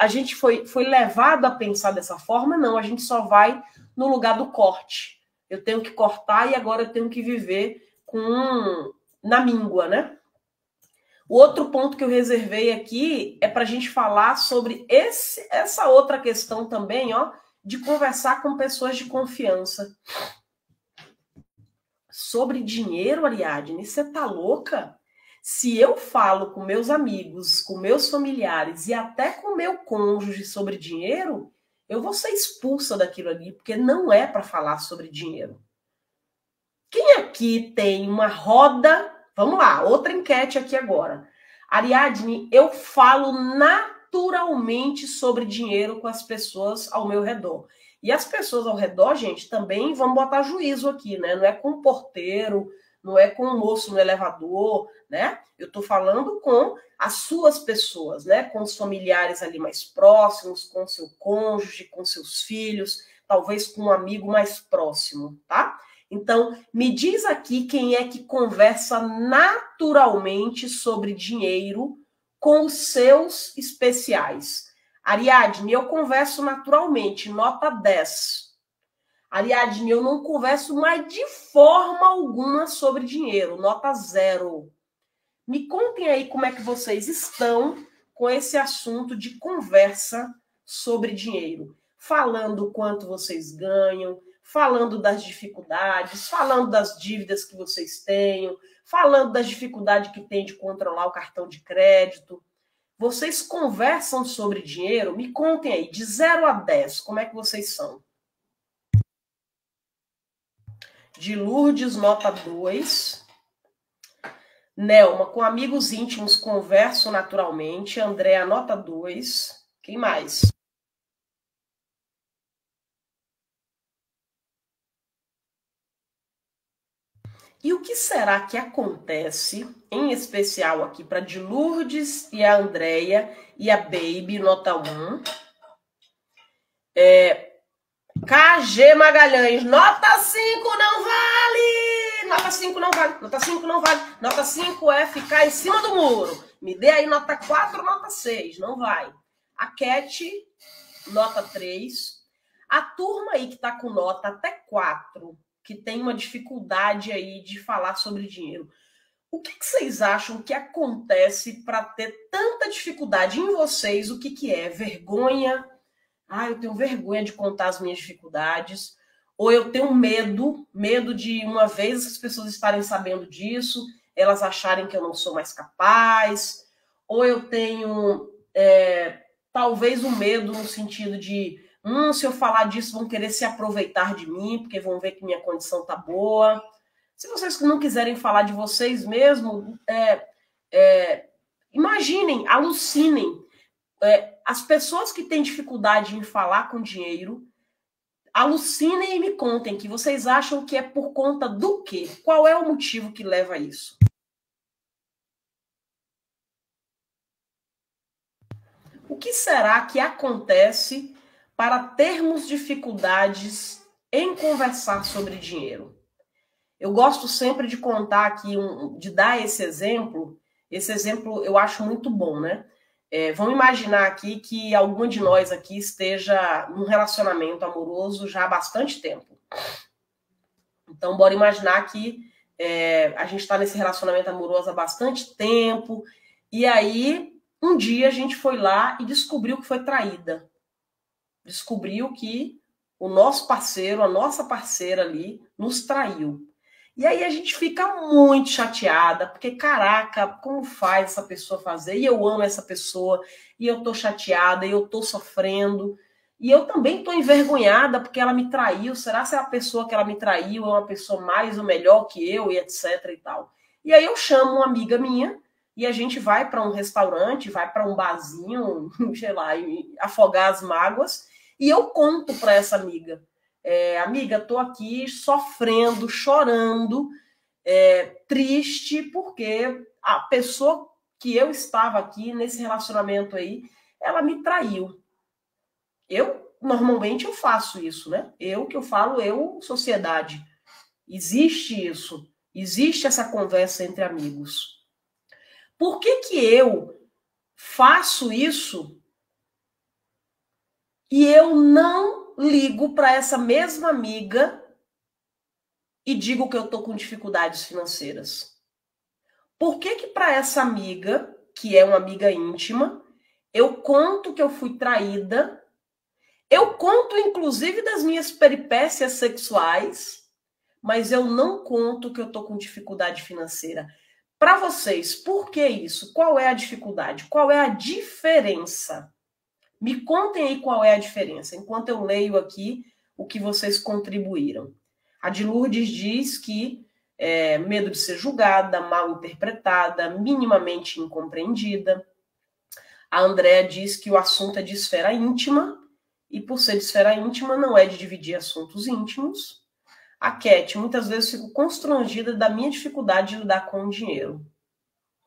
gente foi levado a pensar dessa forma? Não, a gente só vai no lugar do corte. Eu tenho que cortar e agora eu tenho que viver na míngua, né? O outro ponto que eu reservei aqui é para a gente falar sobre essa outra questão também, ó, de conversar com pessoas de confiança. Sobre dinheiro, Ariadne, você tá louca? Se eu falo com meus amigos, com meus familiares e até com meu cônjuge sobre dinheiro, eu vou ser expulsa daquilo ali, porque não é para falar sobre dinheiro. Quem aqui tem uma roda? Vamos lá, outra enquete aqui agora. Ariadne, eu falo naturalmente sobre dinheiro com as pessoas ao meu redor. E as pessoas ao redor, gente, também vão botar juízo aqui, né? Não é com o porteiro, não é com o moço no elevador, né? Eu estou falando com as suas pessoas, né? Com os familiares ali mais próximos, com seu cônjuge, com seus filhos, talvez com um amigo mais próximo, tá? Então, me diz aqui quem é que conversa naturalmente sobre dinheiro com os seus especiais. Ariadne, eu converso naturalmente, nota 10. Ariadne, eu não converso mais de forma alguma sobre dinheiro, nota 0. Me contem aí como é que vocês estão com esse assunto de conversa sobre dinheiro. Falando quanto vocês ganham, falando das dificuldades, falando das dívidas que vocês tenham, falando das dificuldades que tem de controlar o cartão de crédito. Vocês conversam sobre dinheiro? Me contem aí, de 0 a 10, como é que vocês são? De Lourdes, nota 2. Nelma, com amigos íntimos, converso naturalmente. Andréa, nota 2. Quem mais? E o que será que acontece, em especial aqui para de Lourdes e a Andréia e a Baby, nota 1. KG Magalhães, nota 5 não vale! Nota 5 não vale, nota 5 não vale. Nota 5 é ficar em cima do muro. Me dê aí nota 4, nota 6, não vai. A Cat, nota 3. A turma aí que tá com nota até 4, que tem uma dificuldade aí de falar sobre dinheiro. O que vocês acham que acontece para ter tanta dificuldade em vocês? O que é? Vergonha? Eu tenho vergonha de contar as minhas dificuldades. Ou eu tenho medo de uma vez as pessoas estarem sabendo disso, elas acharem que eu não sou mais capaz. ou eu tenho talvez um medo no sentido de se eu falar disso vão querer se aproveitar de mim, porque vão ver que minha condição tá boa. Se vocês não quiserem falar de vocês mesmo, imaginem, alucinem. As pessoas que têm dificuldade em falar com dinheiro, alucinem e me contem que vocês acham que é por conta do quê? Qual é o motivo que leva a isso? O que será que acontece para termos dificuldades em conversar sobre dinheiro? Eu gosto sempre de contar aqui, de dar esse exemplo. Esse exemplo eu acho muito bom, né? Vamos imaginar aqui que alguma de nós aqui esteja num relacionamento amoroso já há bastante tempo. Então, bora imaginar que a gente está nesse relacionamento amoroso há bastante tempo, e aí um dia a gente foi lá e descobriu que foi traída. Descobriu que o nosso parceiro, a nossa parceira ali, nos traiu. E aí a gente fica muito chateada, porque, caraca, como faz essa pessoa fazer? E eu amo essa pessoa, e eu tô chateada, e eu tô sofrendo. E eu também tô envergonhada porque ela me traiu. Será que a pessoa que ela me traiu é uma pessoa mais ou melhor que eu, e etc e tal? E aí eu chamo uma amiga minha, e a gente vai para um restaurante, vai para um barzinho, sei lá, afogar as mágoas, e eu conto para essa amiga. Amiga, tô aqui sofrendo, chorando, triste, porque a pessoa que eu estava aqui nesse relacionamento aí, ela me traiu. Normalmente eu faço isso, né? Eu falo, sociedade. Existe isso. Existe essa conversa entre amigos. Por que eu faço isso e eu não ligo para essa mesma amiga e digo que eu tô com dificuldades financeiras? Por que para essa amiga, que é uma amiga íntima, eu conto que eu fui traída, eu conto inclusive das minhas peripécias sexuais, mas eu não conto que eu tô com dificuldade financeira? Para vocês, por que isso? Qual é a dificuldade? Qual é a diferença? Me contem aí qual é a diferença, enquanto eu leio aqui o que vocês contribuíram. A de Lourdes diz que medo de ser julgada, mal interpretada, minimamente incompreendida. A Andréa diz que o assunto é de esfera íntima, e por ser de esfera íntima, não é de dividir assuntos íntimos. A Cat, muitas vezes fico constrangida da minha dificuldade de lidar com o dinheiro.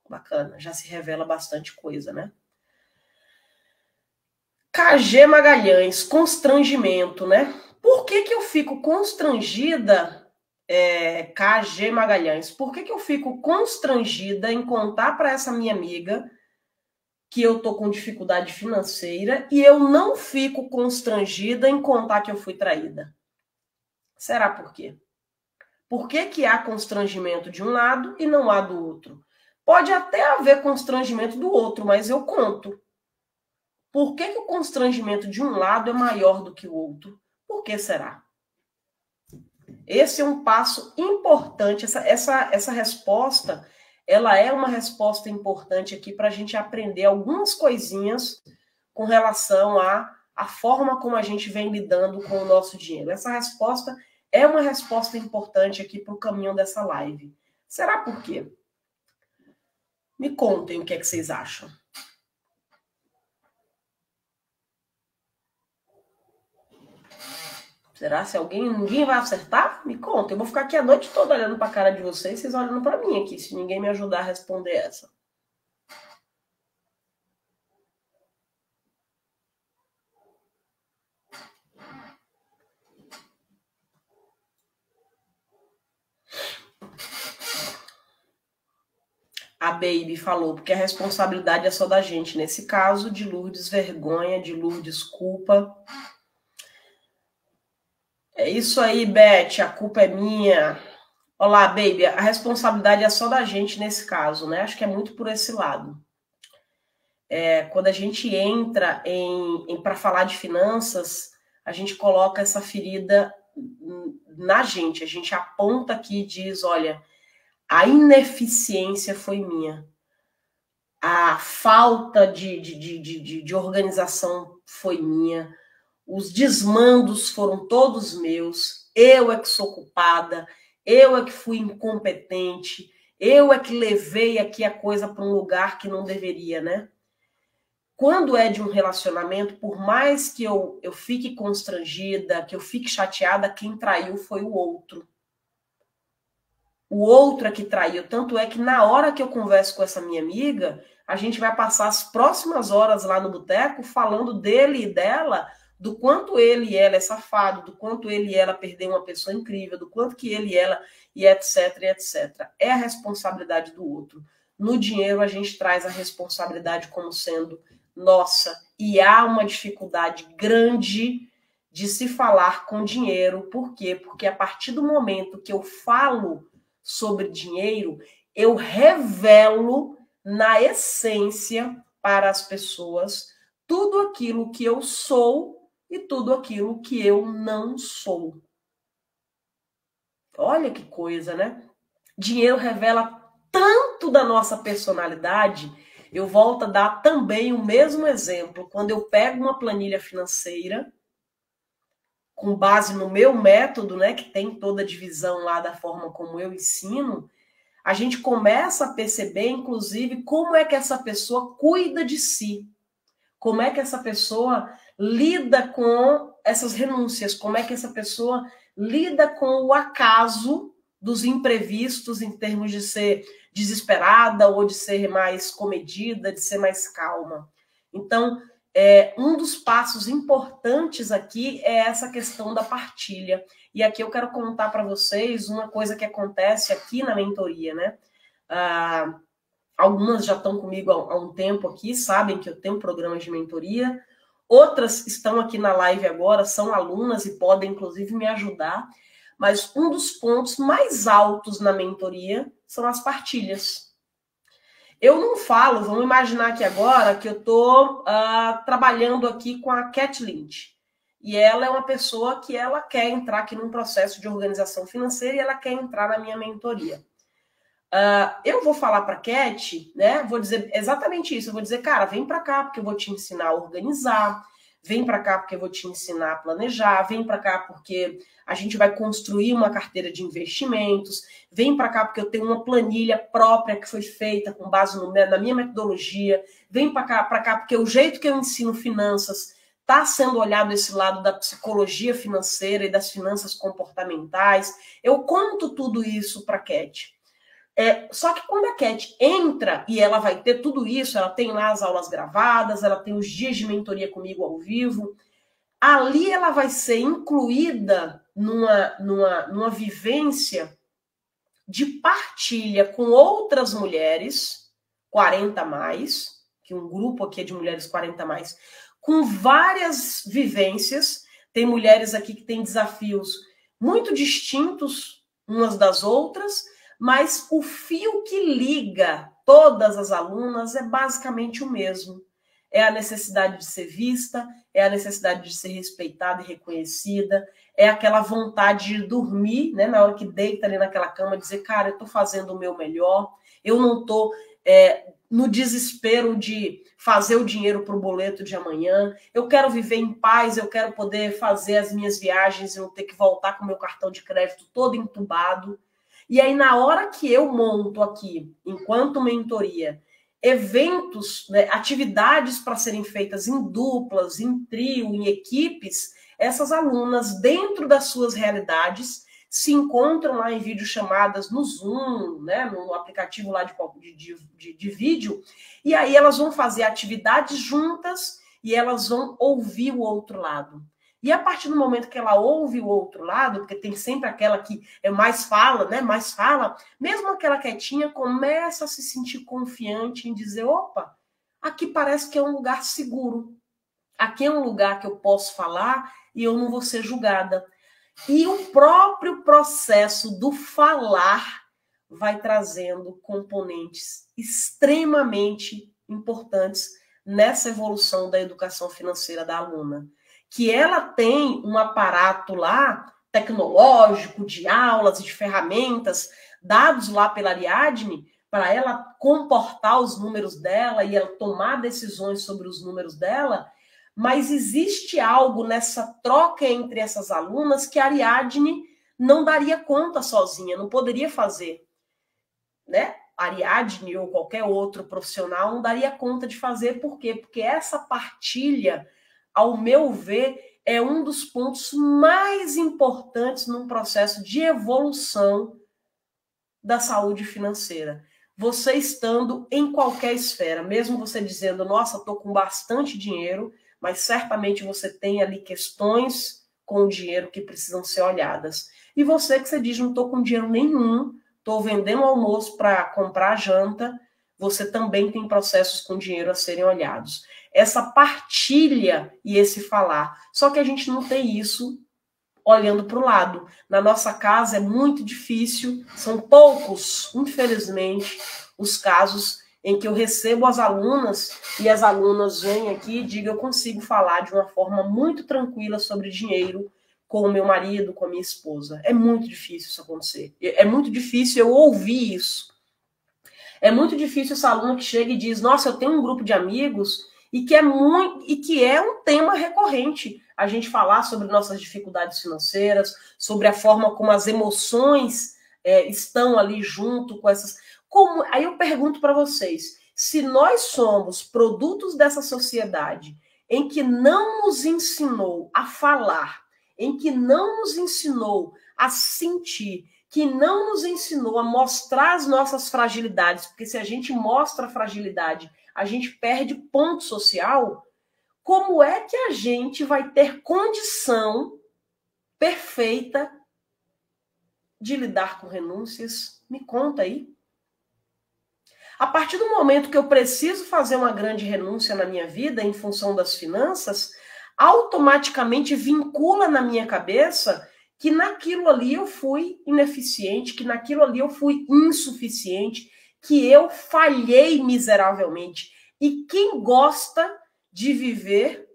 Bacana, já se revela bastante coisa, né? KG Magalhães, constrangimento, né? Por que eu fico constrangida, KG Magalhães? Por que eu fico constrangida em contar para essa minha amiga que eu tô com dificuldade financeira e eu não fico constrangida em contar que eu fui traída? Será por quê? Por que há constrangimento de um lado e não há do outro? Pode até haver constrangimento do outro, mas eu conto. Por que o constrangimento de um lado é maior do que o outro? Por que será? Esse é um passo importante. Essa resposta, ela é uma resposta importante aqui para a gente aprender algumas coisinhas com relação à forma como a gente vem lidando com o nosso dinheiro. Essa resposta é uma resposta importante aqui para o caminho dessa live. Será por quê? Me contem o que é que vocês acham. Será se ninguém vai acertar? Me conta. Eu vou ficar aqui a noite toda olhando para a cara de vocês, vocês olhando para mim aqui, se ninguém me ajudar a responder essa. A Baby falou, porque a responsabilidade é só da gente. Nesse caso, de Lourdes vergonha, de Lourdes culpa. É isso aí, Beth, a culpa é minha. Olá, Baby, a responsabilidade é só da gente nesse caso, né? Acho que é muito por esse lado. Quando a gente entra para falar de finanças, a gente coloca essa ferida na gente. A gente aponta aqui e diz, olha, a ineficiência foi minha. a falta de organização foi minha, os desmandos foram todos meus, eu é que sou culpada, eu é que fui incompetente, eu é que levei aqui a coisa para um lugar que não deveria, né? Quando é de um relacionamento, por mais que eu fique constrangida, que eu fique chateada, quem traiu foi o outro. O outro é que traiu. Tanto é que na hora que eu converso com essa minha amiga, a gente vai passar as próximas horas lá no boteco falando dele e dela, do quanto ele e ela é safado, do quanto ele e ela perdeu uma pessoa incrível, do quanto que ele e ela, e etc, e etc. É a responsabilidade do outro. No dinheiro, a gente traz a responsabilidade como sendo nossa. E há uma dificuldade grande de se falar com dinheiro. Por quê? Porque a partir do momento que eu falo sobre dinheiro, eu revelo na essência para as pessoas tudo aquilo que eu sou e tudo aquilo que eu não sou. Olha que coisa, né? Dinheiro revela tanto da nossa personalidade. Eu volto a dar também o mesmo exemplo. Quando eu pego uma planilha financeira, com base no meu método, né, que tem toda a divisão lá da forma como eu ensino, a gente começa a perceber, inclusive, como é que essa pessoa cuida de si. Como é que essa pessoa lida com essas renúncias, como é que essa pessoa lida com o acaso dos imprevistos em termos de ser desesperada ou de ser mais comedida, de ser mais calma. Então, um dos passos importantes aqui é essa questão da partilha. E aqui eu quero contar para vocês uma coisa que acontece aqui na mentoria, né? Algumas já estão comigo há um tempo aqui, sabem que eu tenho programas de mentoria. Outras estão aqui na live agora, são alunas e podem, inclusive, me ajudar. Mas um dos pontos mais altos na mentoria são as partilhas. Eu não falo, vamos imaginar aqui agora que eu estou trabalhando aqui com a Cat Lynch. E ela é uma pessoa que ela quer entrar aqui num processo de organização financeira e ela quer entrar na minha mentoria. Eu vou falar para a Cat, né? Vou dizer exatamente isso. Eu vou dizer, cara, vem para cá porque eu vou te ensinar a organizar. Vem para cá porque eu vou te ensinar a planejar. Vem para cá porque a gente vai construir uma carteira de investimentos. Vem para cá porque eu tenho uma planilha própria que foi feita com base na minha metodologia. Vem para cá porque o jeito que eu ensino finanças está sendo olhado esse lado da psicologia financeira e das finanças comportamentais. Eu conto tudo isso para a Cat. Só que quando a Cat entra e ela vai ter tudo isso, ela tem lá as aulas gravadas, ela tem os dias de mentoria comigo ao vivo, ali ela vai ser incluída numa vivência de partilha com outras mulheres, 40 mais, que um grupo aqui é de mulheres 40 mais, com várias vivências. Tem mulheres aqui que têm desafios muito distintos umas das outras, mas o fio que liga todas as alunas é basicamente o mesmo. É a necessidade de ser vista, é a necessidade de ser respeitada e reconhecida, é aquela vontade de dormir, né, na hora que deita ali naquela cama, dizer, cara, eu estou fazendo o meu melhor, eu não estou no desespero de fazer o dinheiro para o boleto de amanhã, eu quero viver em paz, eu quero poder fazer as minhas viagens e não ter que voltar com o meu cartão de crédito todo entubado. E aí, na hora que eu monto aqui, enquanto mentoria, eventos, né, atividades para serem feitas em duplas, em trio, em equipes, essas alunas, dentro das suas realidades, se encontram lá em videochamadas no Zoom, né, no aplicativo lá de vídeo, e aí elas vão fazer atividades juntas e elas vão ouvir o outro lado. E a partir do momento que ela ouve o outro lado, porque tem sempre aquela que mais fala, né? Mais fala, mesmo aquela quietinha começa a se sentir confiante em dizer, opa, aqui parece que é um lugar seguro. Aqui é um lugar que eu posso falar e eu não vou ser julgada. E o próprio processo do falar vai trazendo componentes extremamente importantes nessa evolução da educação financeira da aluna. Que ela tem um aparato lá, tecnológico, de aulas e de ferramentas, dados lá pela Ariadne, para ela comportar os números dela e ela tomar decisões sobre os números dela, mas existe algo nessa troca entre essas alunas que a Ariadne não daria conta sozinha, não poderia fazer, né? A Ariadne ou qualquer outro profissional não daria conta de fazer. Por quê? Porque essa partilha, ao meu ver, é um dos pontos mais importantes num processo de evolução da saúde financeira. Você estando em qualquer esfera, mesmo você dizendo, nossa, estou com bastante dinheiro, mas certamente você tem ali questões com o dinheiro que precisam ser olhadas. E você que você diz, não estou com dinheiro nenhum, estou vendendo almoço para comprar janta, você também tem processos com dinheiro a serem olhados. Essa partilha e esse falar. Só que a gente não tem isso olhando para o lado. Na nossa casa é muito difícil, são poucos, infelizmente, os casos em que eu recebo as alunas e as alunas vêm aqui e digam, eu consigo falar de uma forma muito tranquila sobre dinheiro com o meu marido, com a minha esposa. É muito difícil isso acontecer. É muito difícil eu ouvir isso. É muito difícil essa aluna que chega e diz, nossa, eu tenho um grupo de amigos e que é um tema recorrente a gente falar sobre nossas dificuldades financeiras, sobre a forma como as emoções estão ali junto com essas... Aí eu pergunto para vocês, se nós somos produtos dessa sociedade em que não nos ensinou a falar, em que não nos ensinou a sentir, que não nos ensinou a mostrar as nossas fragilidades, porque se a gente mostra a fragilidade, a gente perde ponto social, como é que a gente vai ter condição perfeita de lidar com renúncias? Me conta aí. A partir do momento que eu preciso fazer uma grande renúncia na minha vida em função das finanças, automaticamente vincula na minha cabeça que naquilo ali eu fui ineficiente, que naquilo ali eu fui insuficiente, que eu falhei miseravelmente. E quem gosta de viver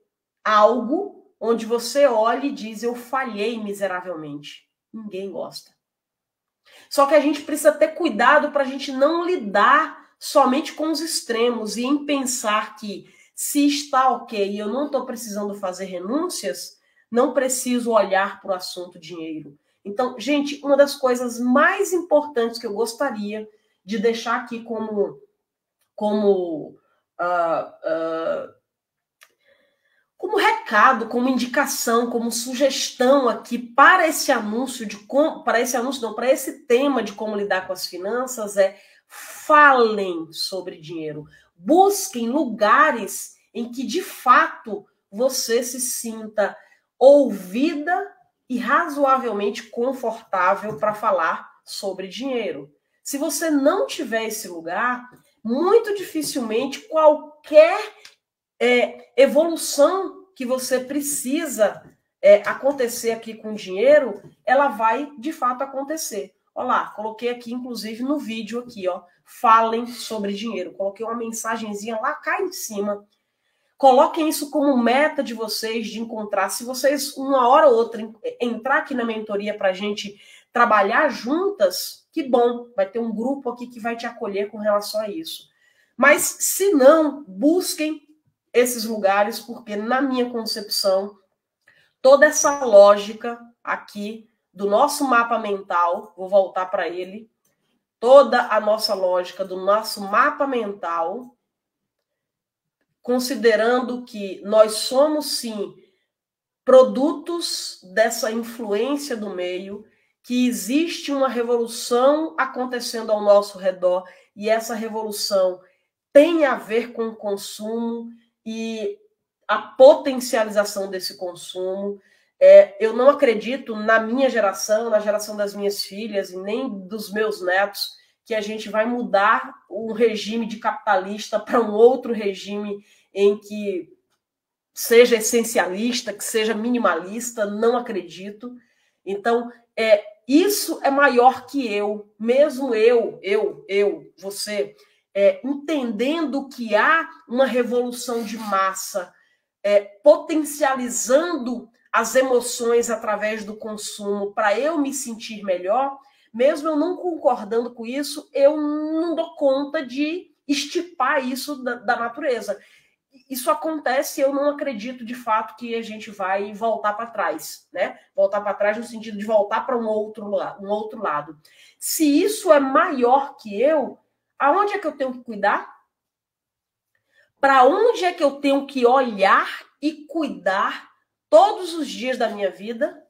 algo onde você olha e diz, eu falhei miseravelmente? Ninguém gosta. Só que a gente precisa ter cuidado para a gente não lidar somente com os extremos e em pensar que se está ok e eu não estou precisando fazer renúncias, não preciso olhar para o assunto dinheiro. Então, gente, uma das coisas mais importantes que eu gostaria de deixar aqui como recado, como indicação, como sugestão aqui para esse anúncio para esse tema de como lidar com as finanças é falem sobre dinheiro. Busquem lugares em que de fato você se sinta ouvida e razoavelmente confortável para falar sobre dinheiro. Se você não tiver esse lugar, muito dificilmente qualquer evolução que você precisa acontecer aqui com dinheiro, ela vai de fato acontecer. Olha lá, coloquei aqui, inclusive, no vídeo aqui, ó, falem sobre dinheiro. Coloquei uma mensagenzinha lá cá em cima. Coloquem isso como meta de vocês, de encontrar. Se vocês, uma hora ou outra, entrar aqui na mentoria para a gente trabalhar juntas, que bom, vai ter um grupo aqui que vai te acolher com relação a isso. Mas, se não, busquem esses lugares, porque, na minha concepção, toda essa lógica aqui do nosso mapa mental, vou voltar para ele, toda a nossa lógica do nosso mapa mental, considerando que nós somos, sim, produtos dessa influência do meio, que existe uma revolução acontecendo ao nosso redor, e essa revolução tem a ver com o consumo e a potencialização desse consumo. Eu não acredito na minha geração, na geração das minhas filhas e nem dos meus netos, que a gente vai mudar um regime de capitalista para um outro regime em que seja essencialista, que seja minimalista, não acredito. Então, isso é maior que eu, mesmo você, entendendo que há uma revolução de massa, potencializando as emoções através do consumo para eu me sentir melhor, mesmo eu não concordando com isso, eu não dou conta de estipar isso da natureza. Isso acontece, eu não acredito de fato que a gente vai voltar para trás, né? Voltar para trás no sentido de voltar para um outro lado. Se isso é maior que eu, aonde é que eu tenho que cuidar? Para onde é que eu tenho que olhar e cuidar todos os dias da minha vida?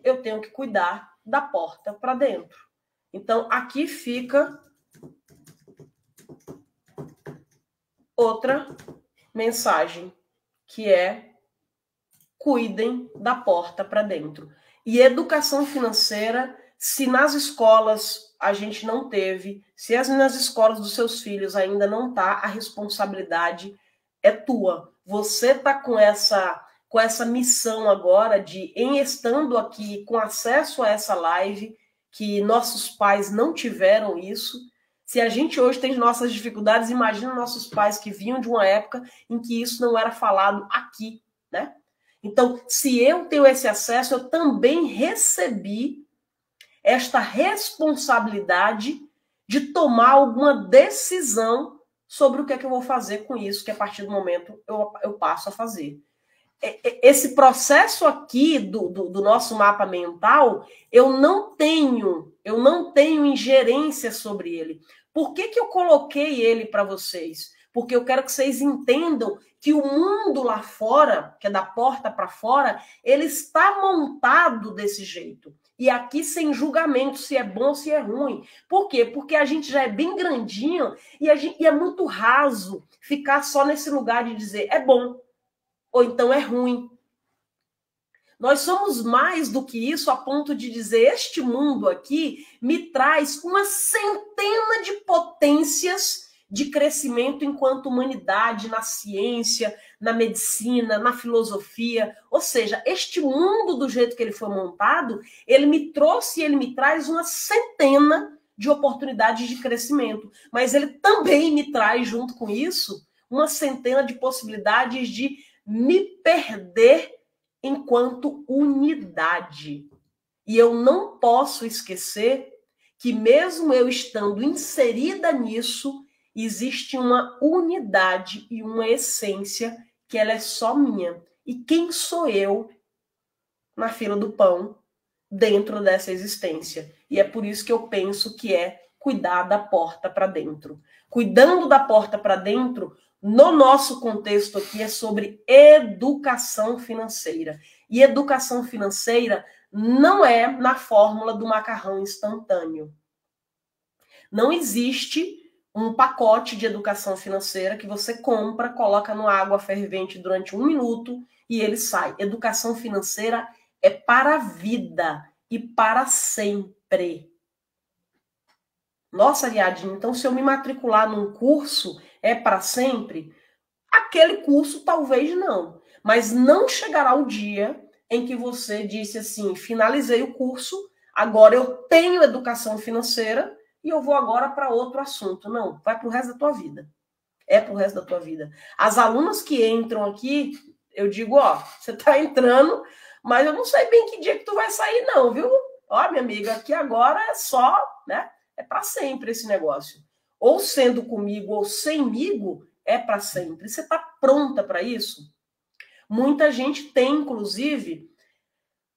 Eu tenho que cuidar da porta para dentro. Então, aqui fica outra mensagem, que é: cuidem da porta para dentro. E educação financeira, se nas escolas a gente não teve, se nas escolas dos seus filhos ainda não está, a responsabilidade é tua. Você está com essa missão agora de, em estando aqui com acesso a essa live, que nossos pais não tiveram isso. Se a gente hoje tem nossas dificuldades, imagina nossos pais que vinham de uma época em que isso não era falado aqui, né? Então, se eu tenho esse acesso, eu também recebi esta responsabilidade de tomar alguma decisão sobre o que é que eu vou fazer com isso, que a partir do momento eu passo a fazer. Esse processo aqui do nosso mapa mental, eu não tenho ingerência sobre ele. Por que eu coloquei ele para vocês? Porque eu quero que vocês entendam que o mundo lá fora, que é da porta para fora, ele está montado desse jeito. E aqui sem julgamento, se é bom ou se é ruim. Por quê? Porque a gente já é bem grandinho e é muito raso ficar só nesse lugar de dizer é bom ou então é ruim. Nós somos mais do que isso, a ponto de dizer: este mundo aqui me traz uma centena de potências de crescimento enquanto humanidade, na ciência, na medicina, na filosofia. Ou seja, este mundo, do jeito que ele foi montado, ele me trouxe e ele me traz uma centena de oportunidades de crescimento. Mas ele também me traz, junto com isso, uma centena de possibilidades de me perder enquanto unidade. E eu não posso esquecer que, mesmo eu estando inserida nisso, existe uma unidade e uma essência que ela é só minha. E quem sou eu na fila do pão dentro dessa existência? E é por isso que eu penso que é cuidar da porta para dentro. Cuidando da porta para dentro, no nosso contexto aqui, é sobre educação financeira. E educação financeira não é na fórmula do macarrão instantâneo. Não existe um pacote de educação financeira que você compra, coloca na água fervente durante 1 minuto e ele sai. Educação financeira é para a vida e para sempre. Nossa, Ariadne, então se eu me matricular num curso, é para sempre? Aquele curso talvez não. Mas não chegará o dia em que você disse assim: finalizei o curso, agora eu tenho educação financeira e eu vou agora para outro assunto. Não, vai para o resto da tua vida. É para o resto da tua vida. As alunas que entram aqui, eu digo: ó, você está entrando, mas eu não sei bem que dia que tu vai sair não, viu? Ó, minha amiga, aqui agora é só, né? É para sempre esse negócio. Ou sendo comigo ou semigo, é para sempre. Você está pronta para isso? Muita gente tem, inclusive,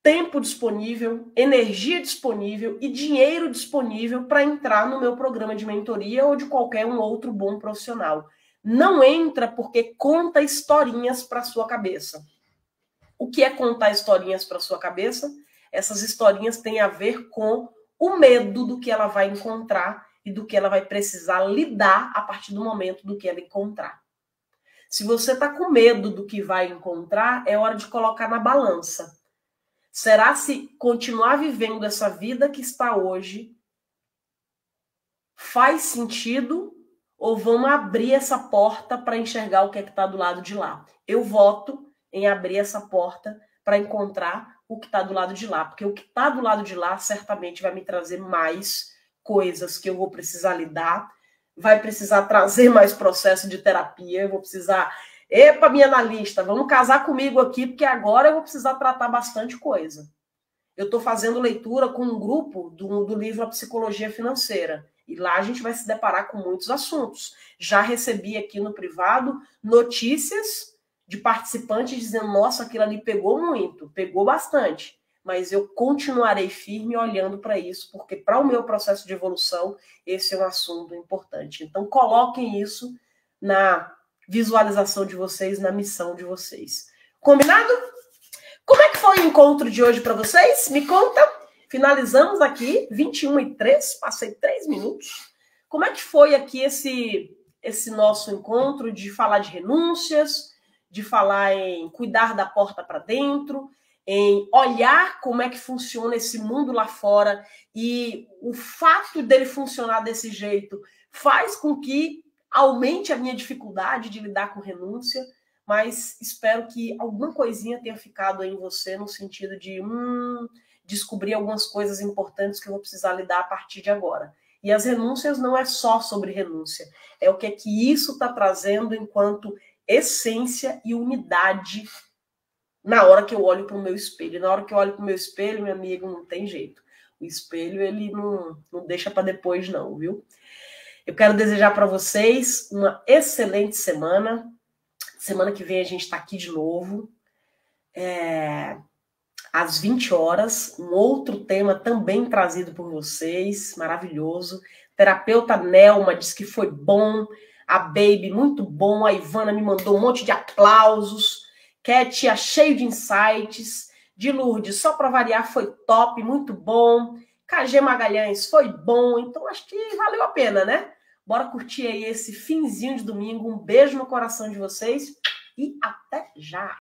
tempo disponível, energia disponível e dinheiro disponível para entrar no meu programa de mentoria ou de qualquer um outro bom profissional. Não entra porque conta historinhas para sua cabeça. O que é contar historinhas para sua cabeça? Essas historinhas têm a ver com o medo do que ela vai encontrar e do que ela vai precisar lidar a partir do momento do que ela encontrar. Se você está com medo do que vai encontrar, é hora de colocar na balança. Será se continuar vivendo essa vida que está hoje faz sentido ou vamos abrir essa porta para enxergar o que é que está do lado de lá? Eu voto em abrir essa porta para encontrar o que está do lado de lá, porque o que está do lado de lá certamente vai me trazer mais coisas que eu vou precisar lidar, vai precisar trazer mais processo de terapia, eu vou precisar... Epa, minha analista, vamos casar comigo aqui, porque agora eu vou precisar tratar bastante coisa. eu estou fazendo leitura com um grupo do livro A Psicologia Financeira. E lá a gente vai se deparar com muitos assuntos. Já recebi aqui no privado notícias de participantes dizendo, nossa, aquilo ali pegou muito, pegou bastante. Mas eu continuarei firme olhando para isso, porque para o meu processo de evolução, esse é um assunto importante. Então, coloquem isso na visualização de vocês, na missão de vocês. Combinado? Como é que foi o encontro de hoje para vocês? Me conta. Finalizamos aqui, 21h03, passei 3 minutos. Como é que foi aqui esse nosso encontro de falar de renúncias, de falar em cuidar da porta para dentro, em olhar como é que funciona esse mundo lá fora, e o fato dele funcionar desse jeito faz com que aumente a minha dificuldade de lidar com renúncia, mas espero que alguma coisinha tenha ficado aí em você no sentido de descobrir algumas coisas importantes que eu vou precisar lidar a partir de agora. E as renúncias não é só sobre renúncia, é o que isso está trazendo enquanto essência e unidade na hora que eu olho para o meu espelho. Na hora que eu olho para o meu espelho, meu amigo, não tem jeito. O espelho, ele não deixa para depois não, viu? Eu quero desejar para vocês uma excelente semana. Semana que vem a gente está aqui de novo. Às 20 horas, um outro tema também trazido por vocês, maravilhoso. Terapeuta Nelma disse que foi bom. A Baby, muito bom. A Ivana me mandou um monte de aplausos. Ketia, cheio de insights. De Lourdes, só para variar, foi top, muito bom. KG Magalhães, foi bom. Então, acho que valeu a pena, né? Bora curtir aí esse finzinho de domingo. Um beijo no coração de vocês e até já!